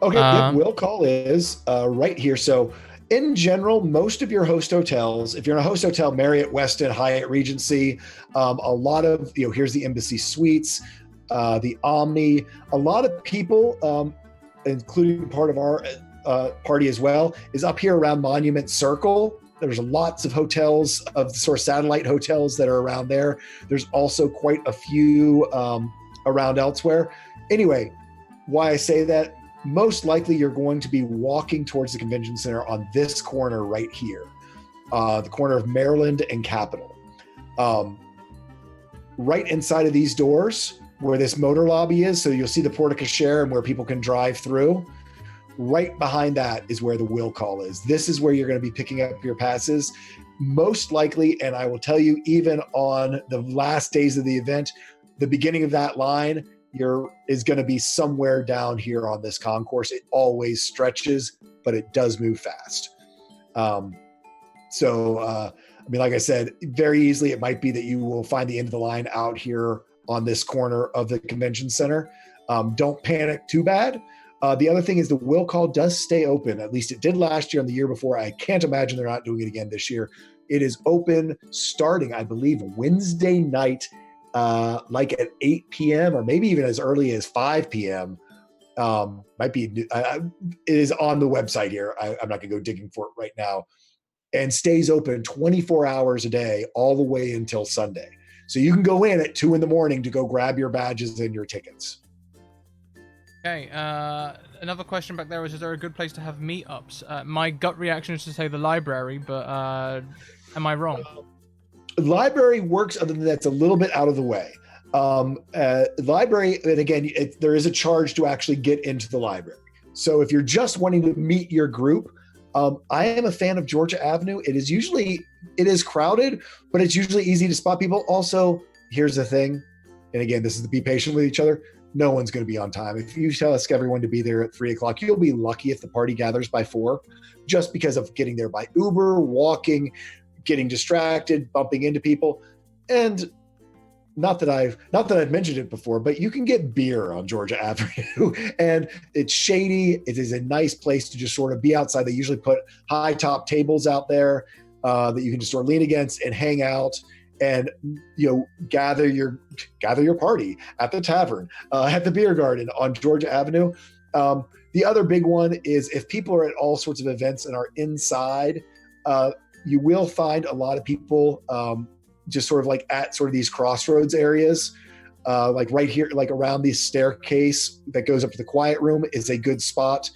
Okay, will call is right here. So in general, most of your host hotels, if you're in a host hotel, Marriott, Westin, Hyatt, Regency, a lot of, here's the Embassy Suites, the Omni, a lot of people, including part of our party as well, is up here around Monument Circle. There's lots of hotels, of sort of satellite hotels that are around there. There's also quite a few around elsewhere. Anyway, why I say that, most likely you're going to be walking towards the convention center on this corner right here, the corner of Maryland and Capitol. Right inside of these doors where this motor lobby is, so you'll see the porte cochere and where people can drive through. Right behind that is where the will call is. This is where you're going to be picking up your passes. Most likely, and I will tell you, even on the last days of the event, the beginning of that line is going to be somewhere down here on this concourse. It always stretches, but it does move fast. I mean, like I said, very easily it might be that you will find the end of the line out here on this corner of the convention center. Don't panic too bad. The other thing is the will call does stay open. At least it did last year and the year before. I can't imagine they're not doing it again this year. It is open starting, I believe, Wednesday night, like at 8 p.m. or maybe even as early as 5 p.m. Might be, it is on the website here. I'm not going to go digging for it right now. And stays open 24 hours a day all the way until Sunday. So you can go in at 2 a.m. to go grab your badges and your tickets. Okay, another question back there is there a good place to have meetups? My gut reaction is to say the library, but am I wrong? Library works, other than that's a little bit out of the way. Library, and again, there is a charge to actually get into the library. So if you're just wanting to meet your group, I am a fan of Georgia Avenue. It is crowded, but it's usually easy to spot people. Also, here's the thing, and again, this is to be patient with each other. No one's going to be on time. If you ask everyone to be there at 3 o'clock, you'll be lucky if the party gathers by 4, just because of getting there by Uber, walking, getting distracted, bumping into people. And not that I've mentioned it before, but you can get beer on Georgia Avenue and it's shady. It is a nice place to just sort of be outside. They usually put high top tables out there that you can just sort of lean against and hang out and, gather your party at the tavern, at the beer garden on Georgia Avenue. The other big one is if people are at all sorts of events and are inside, you will find a lot of people just sort of like at sort of these crossroads areas, like right here, like around this staircase that goes up to the quiet room is a good spot.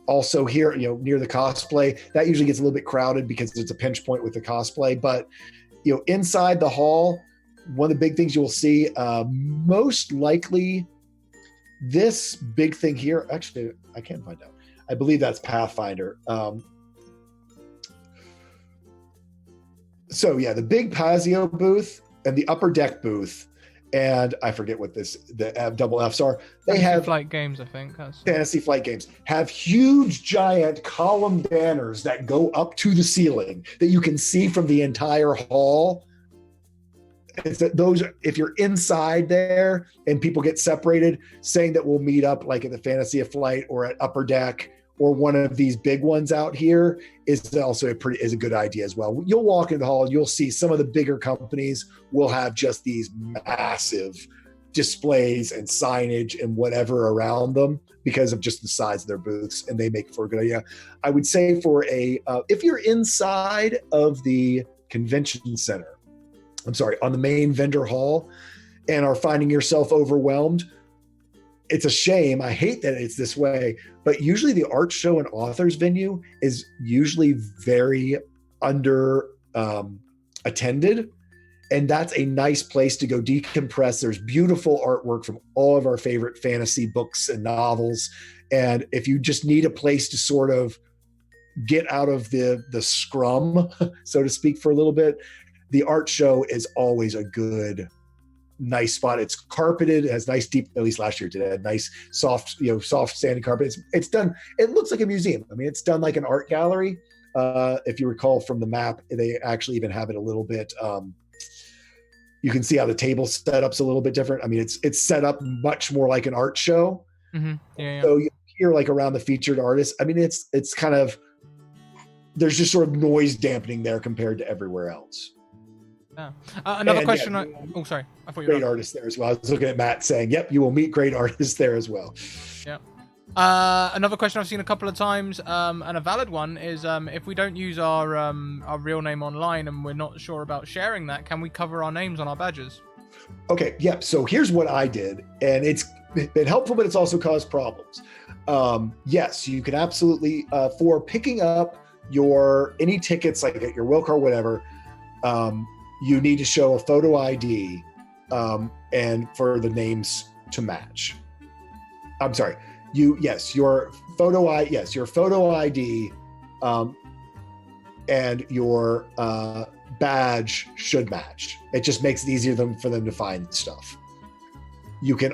Also here, near the cosplay, that usually gets a little bit crowded because it's a pinch point with the cosplay. But, inside the hall, one of the big things you will see, most likely this big thing here, actually, I can't find out. I believe that's Pathfinder. So yeah, the big Pazio booth and the upper deck booth, and I forget what the double Fs are. They have Flight Games, I think. Fantasy Flight Games have huge, giant column banners that go up to the ceiling that you can see from the entire hall. It's that if you're inside there and people get separated, saying that we'll meet up like at the Fantasy of Flight or at Upper Deck or one of these big ones out here is also a good idea as well. You'll walk in the hall, you'll see some of the bigger companies will have just these massive displays and signage and whatever around them because of just the size of their booths, and they make for a good idea. I would say for if you're inside of the convention center, on the main vendor hall and are finding yourself overwhelmed, it's a shame. I hate that it's this way, but usually the art show and authors venue is usually very under attended. And that's a nice place to go decompress. There's beautiful artwork from all of our favorite fantasy books and novels. And if you just need a place to sort of get out of the scrum, so to speak, for a little bit, the art show is always a good, nice spot. It's carpeted, it has nice deep, at least last year it had nice soft sandy carpet. It's done, it looks like a museum. I mean, it's done like an art gallery. If you recall from the map, they actually even have it a little bit, you can see how the table setup's a little bit different. I mean, it's set up much more like an art show. Mm-hmm. Yeah. So you hear like around the featured artists. I mean, it's kind of, there's just sort of noise dampening there compared to everywhere else. Yeah. Another question. Yeah, sorry. I thought you were great artists there as well. I was looking at Matt saying, "Yep, you will meet great artists there as well." Yeah. Another question I've seen a couple of times, and a valid one, is if we don't use our real name online and we're not sure about sharing that, can we cover our names on our badges? Okay. Yep. So here's what I did, and been helpful, but it's also caused problems. Yes, you can absolutely, for picking up any tickets, like at your Wilco or whatever, you need to show a photo ID and for the names to match. I'm sorry. Your photo ID and your badge should match. It just makes it easier for them to find stuff. You can,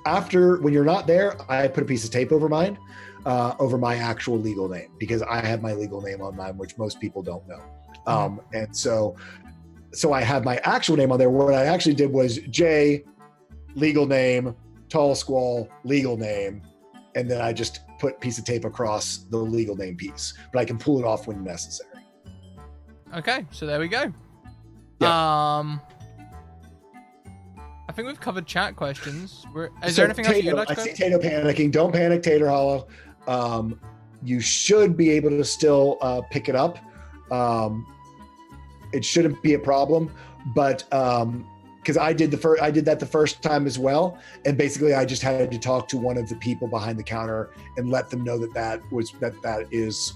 when you're not there, I put a piece of tape over mine, over my actual legal name, because I have my legal name on mine, which most people don't know. And so I have my actual name on there. What I actually did was J, legal name, TallSquall, legal name, and then I just put a piece of tape across the legal name piece, but I can pull it off when necessary. Okay, so there we go. Yeah. I think we've covered chat questions. Is there anything else you'd like to I see Tato panicking. Don't panic, Tater Hollow. You should be able to still pick it up. It shouldn't be a problem, but because I did that the first time as well, and basically I just had to talk to one of the people behind the counter and let them know that is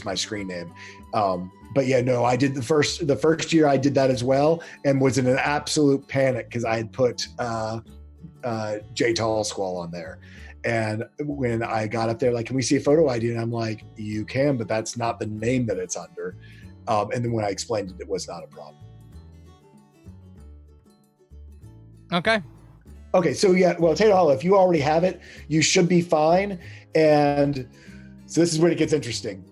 my screen name. But yeah, no, I did the first year I did that as well, and was in an absolute panic because I had put J TallSquall on there. And when I got up there, like, can we see a photo ID? And I'm like, you can, but that's not the name that it's under. And then when I explained it, it was not a problem. Okay. So yeah, well, Tato Hollow, if you already have it, you should be fine. And so this is when it gets interesting.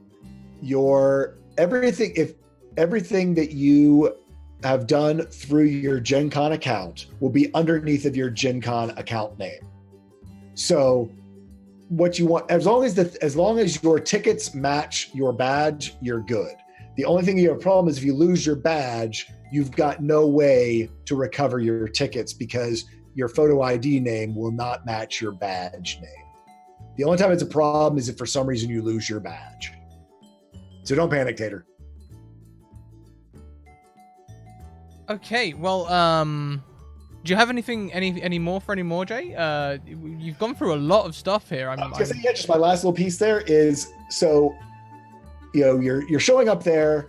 Everything that you have done through your Gencon account will be underneath of your Gencon account name. So what you want, as long as your tickets match your badge, you're good. The only thing you have a problem is if you lose your badge, you've got no way to recover your tickets because your photo ID name will not match your badge name. The only time it's a problem is if for some reason you lose your badge. So don't panic, Tater. Okay, well, do you have any more for any more, Jay? You've gone through a lot of stuff here. Just my last little piece there is, so, you're showing up there,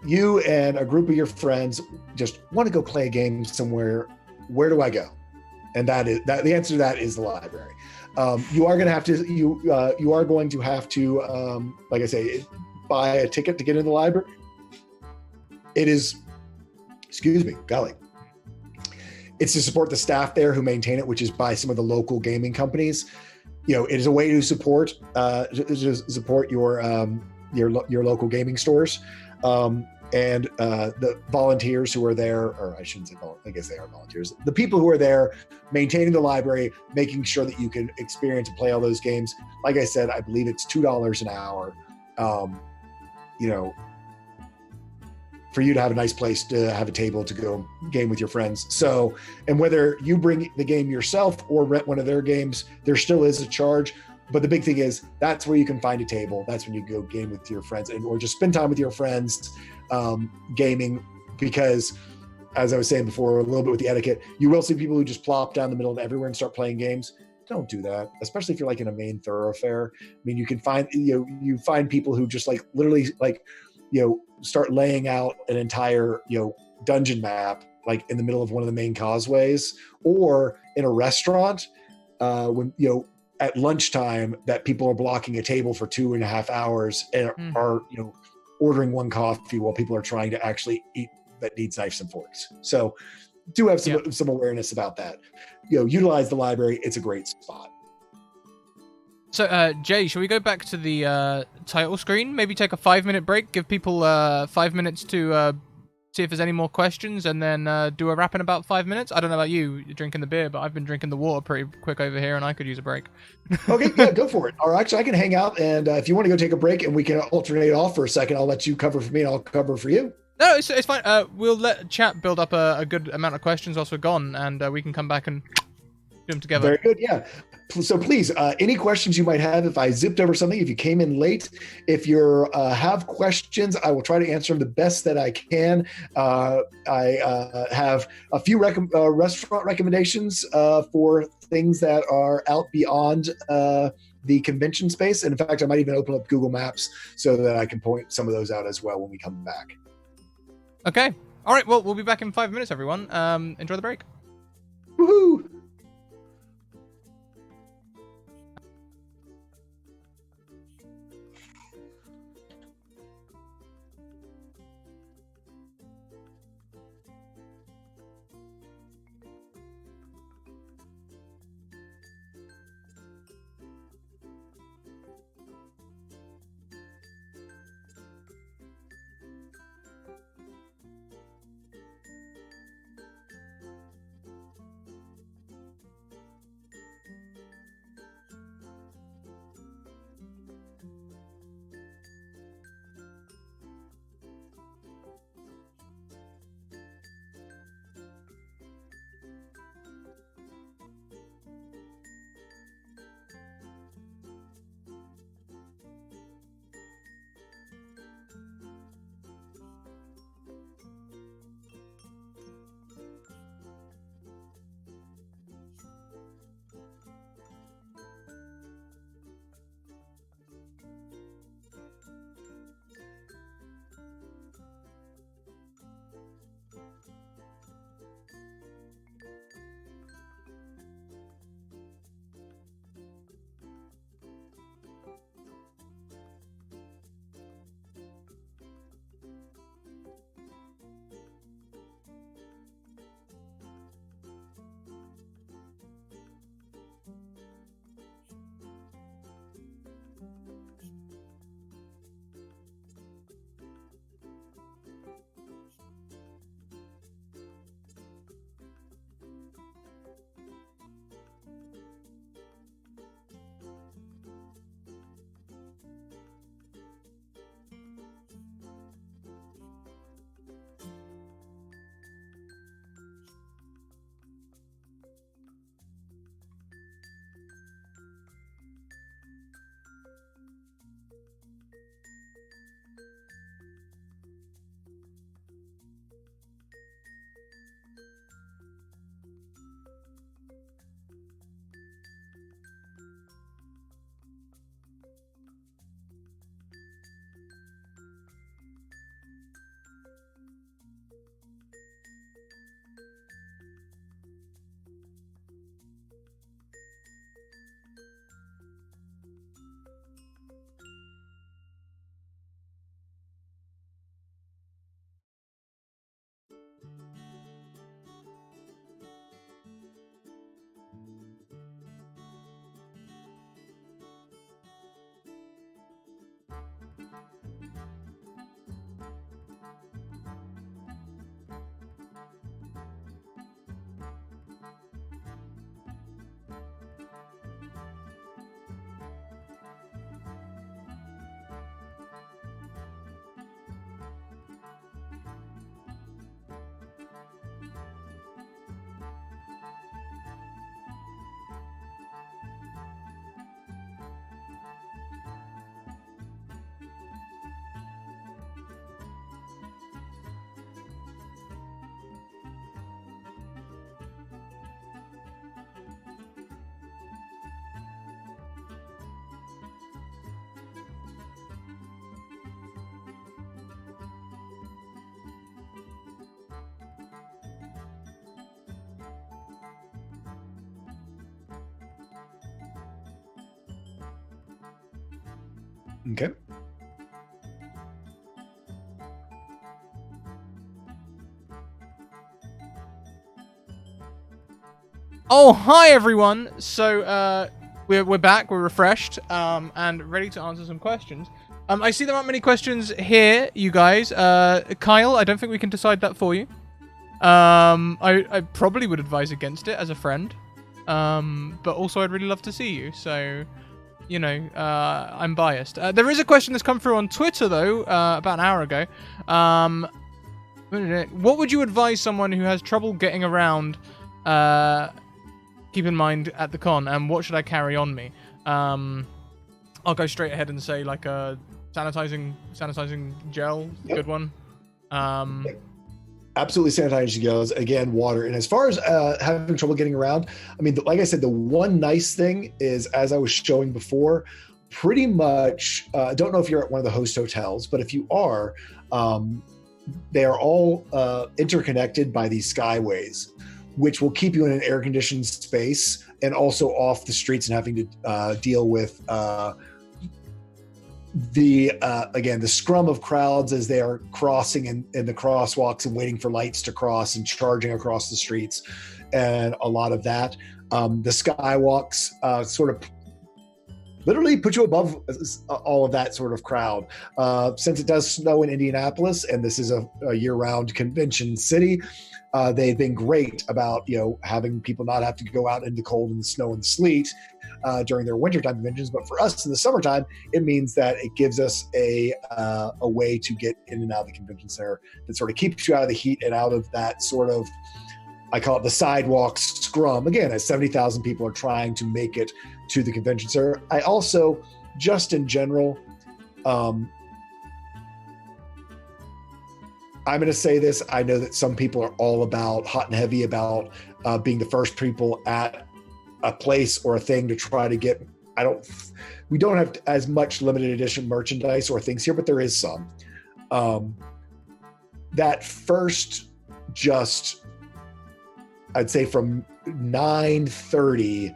you and a group of your friends just want to go play a game somewhere. Where do I go? And the answer to that is the library. You are going to have to, like I say, buy a ticket to get in the library. It is, golly. It's to support the staff there who maintain it, which is by some of the local gaming companies. It is a way to support your local gaming stores. And the volunteers who are there, or I shouldn't say I guess they are volunteers. The people who are there maintaining the library, making sure that you can experience and play all those games. Like I said, I believe it's $2 an hour, for you to have a nice place to have a table to go game with your friends. So, and whether you bring the game yourself or rent one of their games, there still is a charge. But the big thing is that's where you can find a table. That's when you go game with your friends or just spend time with your friends gaming, because as I was saying before, a little bit with the etiquette, you will see people who just plop down the middle of everywhere and start playing games. Don't do that, especially if you're like in a main thoroughfare. I mean, you can find, you find people who just like literally start laying out an entire, dungeon map, like in the middle of one of the main causeways or in a restaurant when, at lunchtime, that people are blocking a table for 2.5 hours and are ordering one coffee while people are trying to actually eat that needs knives and forks. So do have some awareness about that. Utilize the library. It's a great spot. So, Jay, shall we go back to the title screen? Maybe take a 5-minute break, give people 5 minutes to see if there's any more questions, and then do a wrap in about 5 minutes. I don't know about you, you're drinking the beer, but I've been drinking the water pretty quick over here, and I could use a break. Okay, yeah, go for it. Or actually, I can hang out, and if you want to go take a break and we can alternate off for a second, I'll let you cover for me, and I'll cover for you. No, it's fine. We'll let chat build up a good amount of questions whilst we're gone, and we can come back and do them together. Very good, yeah. So please, any questions you might have, if I zipped over something, if you came in late, if you have questions, I will try to answer them the best that I can. I have a few restaurant recommendations for things that are out beyond the convention space. And in fact, I might even open up Google Maps so that I can point some of those out as well when we come back. Okay. All right. Well, we'll be back in 5 minutes, everyone. Enjoy the break. Woohoo! Okay. Oh, hi everyone. So we're back. We're refreshed and ready to answer some questions. I see there aren't many questions here, you guys. Kyle, I don't think we can decide that for you. I probably would advise against it as a friend. But also I'd really love to see you. So, you know, I'm biased. There is a question that's come through on Twitter though, about an hour ago. What would you advise someone who has trouble getting around keep in mind at the con, and what should I carry on me? I'll go straight ahead and say like a sanitizing gel, Yep. good one. Absolutely sanitizing gels, again, water. And as far as having trouble getting around, I mean, like I said, the one nice thing is, as I was showing before, pretty much, I don't know if you're at one of the host hotels, but if you are, they are all interconnected by these skyways, which will keep you in an air-conditioned space and also off the streets and having to deal with the scrum of crowds as they are crossing in the crosswalks and waiting for lights to cross and charging across the streets, and a lot of that. The skywalks sort of literally put you above all of that sort of crowd. Since it does snow in Indianapolis, and this is a year-round convention city, they've been great about having people not have to go out in the cold and the snow and the sleet during their wintertime conventions. But for us in the summertime, it means that it gives us a way to get in and out of the convention center that sort of keeps you out of the heat and out of that sort of, I call it the sidewalk scrum. Again, as 70,000 people are trying to make it to the convention center. I also, just in general, I'm going to say this. I know that some people are all about hot and heavy about being the first people at a place or a thing to try to get. We don't have as much limited edition merchandise or things here, but there is some. That first, I'd say from 9:30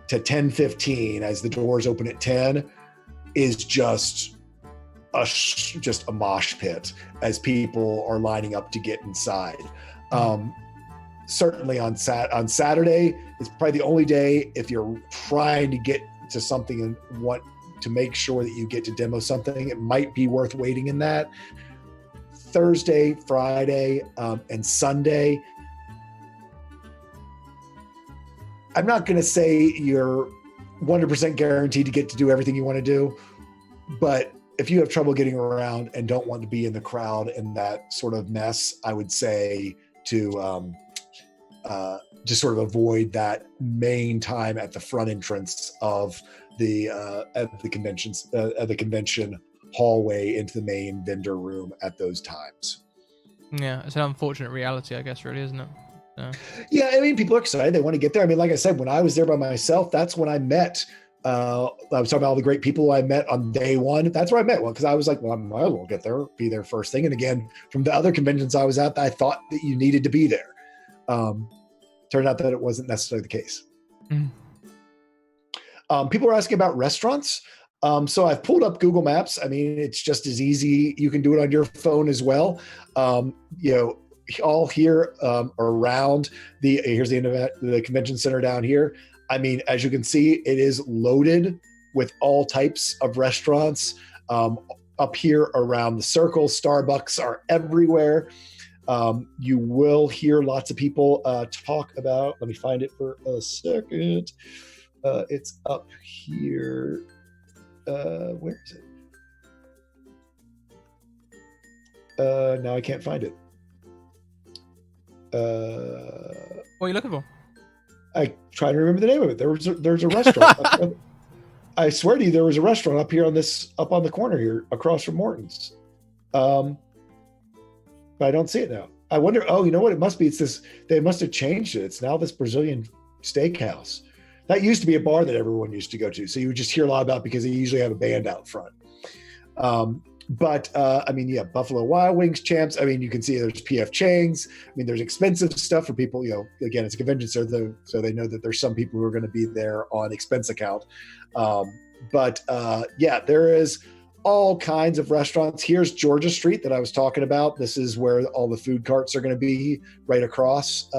to 10:15, as the doors open at 10, is just a mosh pit as people are lining up to get inside. Certainly on Saturday, it's probably the only day, if you're trying to get to something and want to make sure that you get to demo something, it might be worth waiting in that. Thursday, Friday, and Sunday, I'm not going to say you're 100% guaranteed to get to do everything you want to do, but if you have trouble getting around and don't want to be in the crowd and that sort of mess, I would say to just sort of avoid that main time at the front entrance of the convention hallway into the main vendor room at those times. Yeah, it's an unfortunate reality, I guess, really, isn't it? Yeah, I mean, people are excited. They want to get there. I mean, like I said, when I was there by myself, that's when I met. I was talking about all the great people I met on day one. That's where I met one, because I was like, well, I might as well get there, be there first thing. And again, from the other conventions I was at, I thought that you needed to be there. Turned out that it wasn't necessarily the case. People are asking about restaurants. So I've pulled up Google Maps. I mean, it's just as easy. You can do it on your phone as well. All here around here's the end of the convention center down here. I mean, as you can see, it is loaded with all types of restaurants. Up here around the circle, Starbucks are everywhere. You will hear lots of people talk about, let me find it for a second. It's up here. Where is it? Now I can't find it. What are you looking for? I try to remember the name of it. There's a restaurant. I swear to you, there was a restaurant up here up on the corner here, across from Morton's. But I don't see it now. I wonder. Oh, you know what? It must be. It's this. They must have changed it. It's now this Brazilian steakhouse. That used to be a bar that everyone used to go to. So you would just hear a lot about, because they usually have a band out front. But I mean, yeah, Buffalo Wild Wings, Champs. I mean, you can see there's PF Chang's. I mean, there's expensive stuff for people. Again, it's a convention, so they know that there's some people who are going to be there on expense account. But yeah, there is all kinds of restaurants. Here's Georgia Street that I was talking about. This is where all the food carts are going to be, right across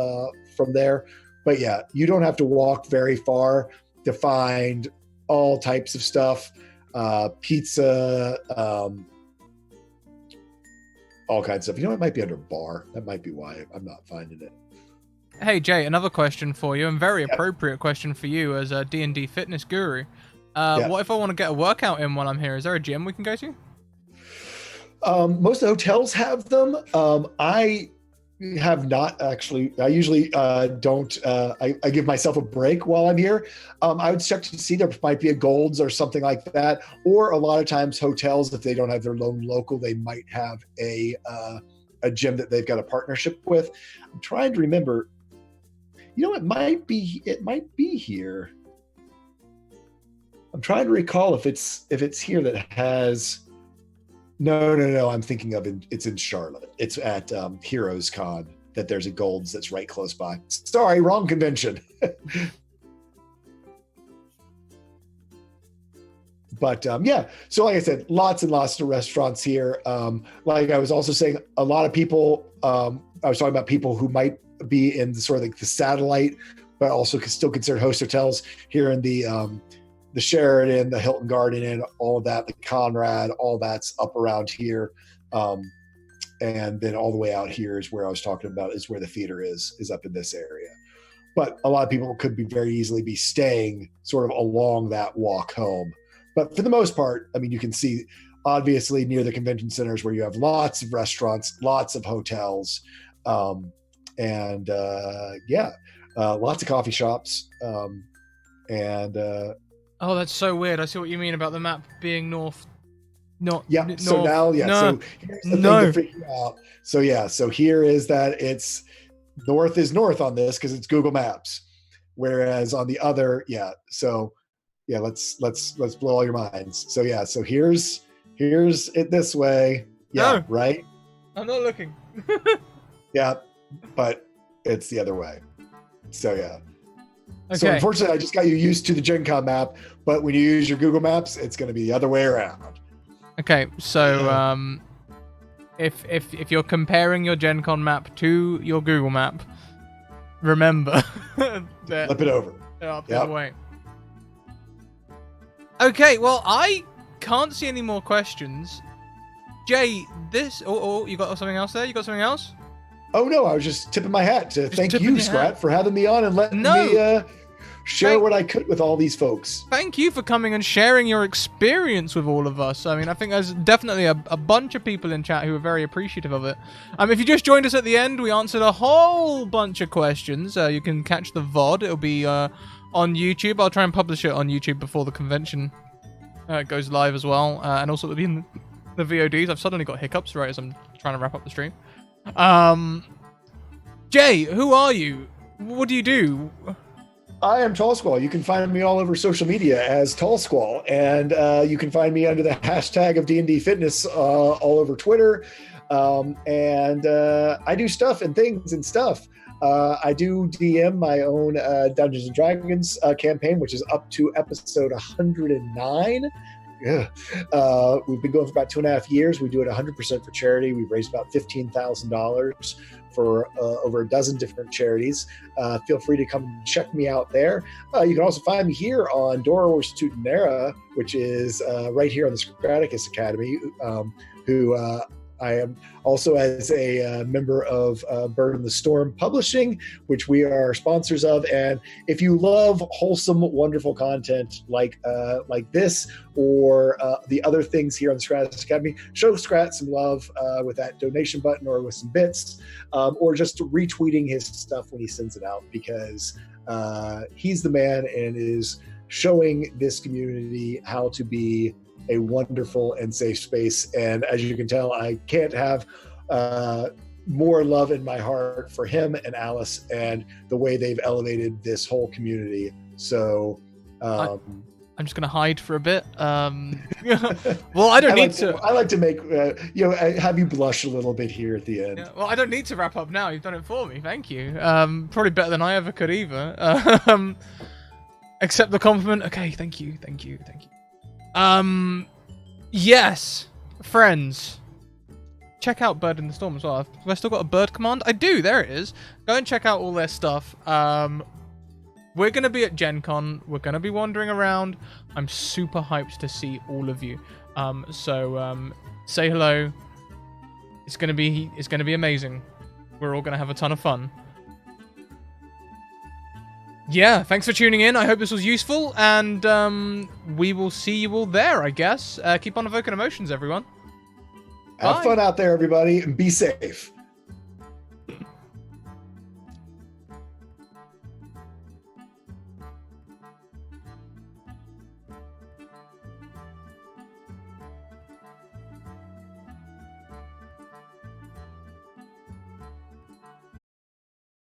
from there. But yeah, you don't have to walk very far to find all types of stuff. Pizza, all kinds of stuff. It might be under bar. That might be why I'm not finding it. Hey, Jay, another question for you, and very appropriate question for you as a D&D fitness guru. What if I want to get a workout in while I'm here? Is there a gym we can go to? Most of the hotels have them. I have not actually. I usually don't. I give myself a break while I'm here. I would check to see there might be a Gold's or something like that, or a lot of times hotels, if they don't have their own local, they might have a gym that they've got a partnership with. I'm trying to remember. You know, it might be here. I'm trying to recall if it's here that has. No. I'm thinking of it. It's in Charlotte. It's at Heroes Con that there's a Gold's that's right close by. Sorry, wrong convention. But yeah, so like I said, lots and lots of restaurants here. Like I was also saying, a lot of people. I was talking about people who might be in sort of like the satellite, but also still considered host hotels here in the Sheraton, the Hilton Garden Inn, all of that, the Conrad, all that's up around here. And then all the way out here is where I was talking about, is where the theater is up in this area. But a lot of people could be very easily be staying sort of along that walk home. But for the most part, I mean, you can see obviously near the convention centers where you have lots of restaurants, lots of hotels, and lots of coffee shops. Oh, that's so weird. I see what you mean about the map being north. Yeah. North. So now, yeah. No. So here's the thing to figure out. So yeah. So here is that it's north is north on this because it's Google Maps, whereas on the other, yeah. So yeah, let's blow all your minds. So yeah. So here's it this way. Yeah. No. Right. I'm not looking. Yeah, but it's the other way. So yeah. Okay. So unfortunately, I just got you used to the Gencon map, but when you use your Google Maps, it's going to be the other way around. Okay, so if you're comparing your Gencon map to your Google map, remember that Flip it over. they're up the other way. Okay, well, I can't see any more questions. Jay, you got something else there? You got something else? Oh no, I was just tipping my hat to thank you, Scrat, for having me on and letting me share what I could with all these folks. Thank you for coming and sharing your experience with all of us. I mean, I think there's definitely a bunch of people in chat who are very appreciative of it. If you just joined us at the end, we answered a whole bunch of questions. You can catch the VOD. It'll be on YouTube. I'll try and publish it on YouTube before the convention goes live as well. And also it'll be in the VODs. I've suddenly got hiccups right as I'm trying to wrap up the stream. Jay, who are you? What do you do? I am TallSquall. You can find me all over social media as TallSquall, and you can find me under the hashtag of D&D Fitness all over Twitter. And I do stuff and things and stuff. I do DM my own Dungeons and Dragons campaign, which is up to episode 109. Yeah. We've been going for about 2.5 years. We do it 100% for charity. We've raised about $15,000 for over a dozen different charities. Feel free to come check me out there. You can also find me here on Dora Wars Tutanera, which is right here on the Scratticus Academy, who I am also as a member of Bird in the Storm Publishing, which we are sponsors of. And if you love wholesome, wonderful content like this or the other things here on the Scratticus Academy, show Scrat some love with that donation button or with some bits, or just retweeting his stuff when he sends it out, because he's the man and is showing this community how to be a wonderful and safe space. And as you can tell, I can't have more love in my heart for him and Alice and the way they've elevated this whole community. So I'm just going to hide for a bit. Well, I don't need to. I like to make, have you blush a little bit here at the end. Yeah, well, I don't need to wrap up now. You've done it for me. Thank you. Probably better than I ever could either. Accept the compliment. Okay, thank you. Yes, friends, check out Bird in the Storm as well. Have I still got a bird command? I do. There it is. Go and check out all their stuff. We're gonna be at Gen Con. We're gonna be wandering around. I'm super hyped to see all of you. So say hello. It's gonna be amazing. We're all gonna have a ton of fun. Yeah, thanks for tuning in. I hope this was useful, and we will see you all there, I guess. Keep on evoking emotions, everyone. Have fun out there, everybody, and be safe.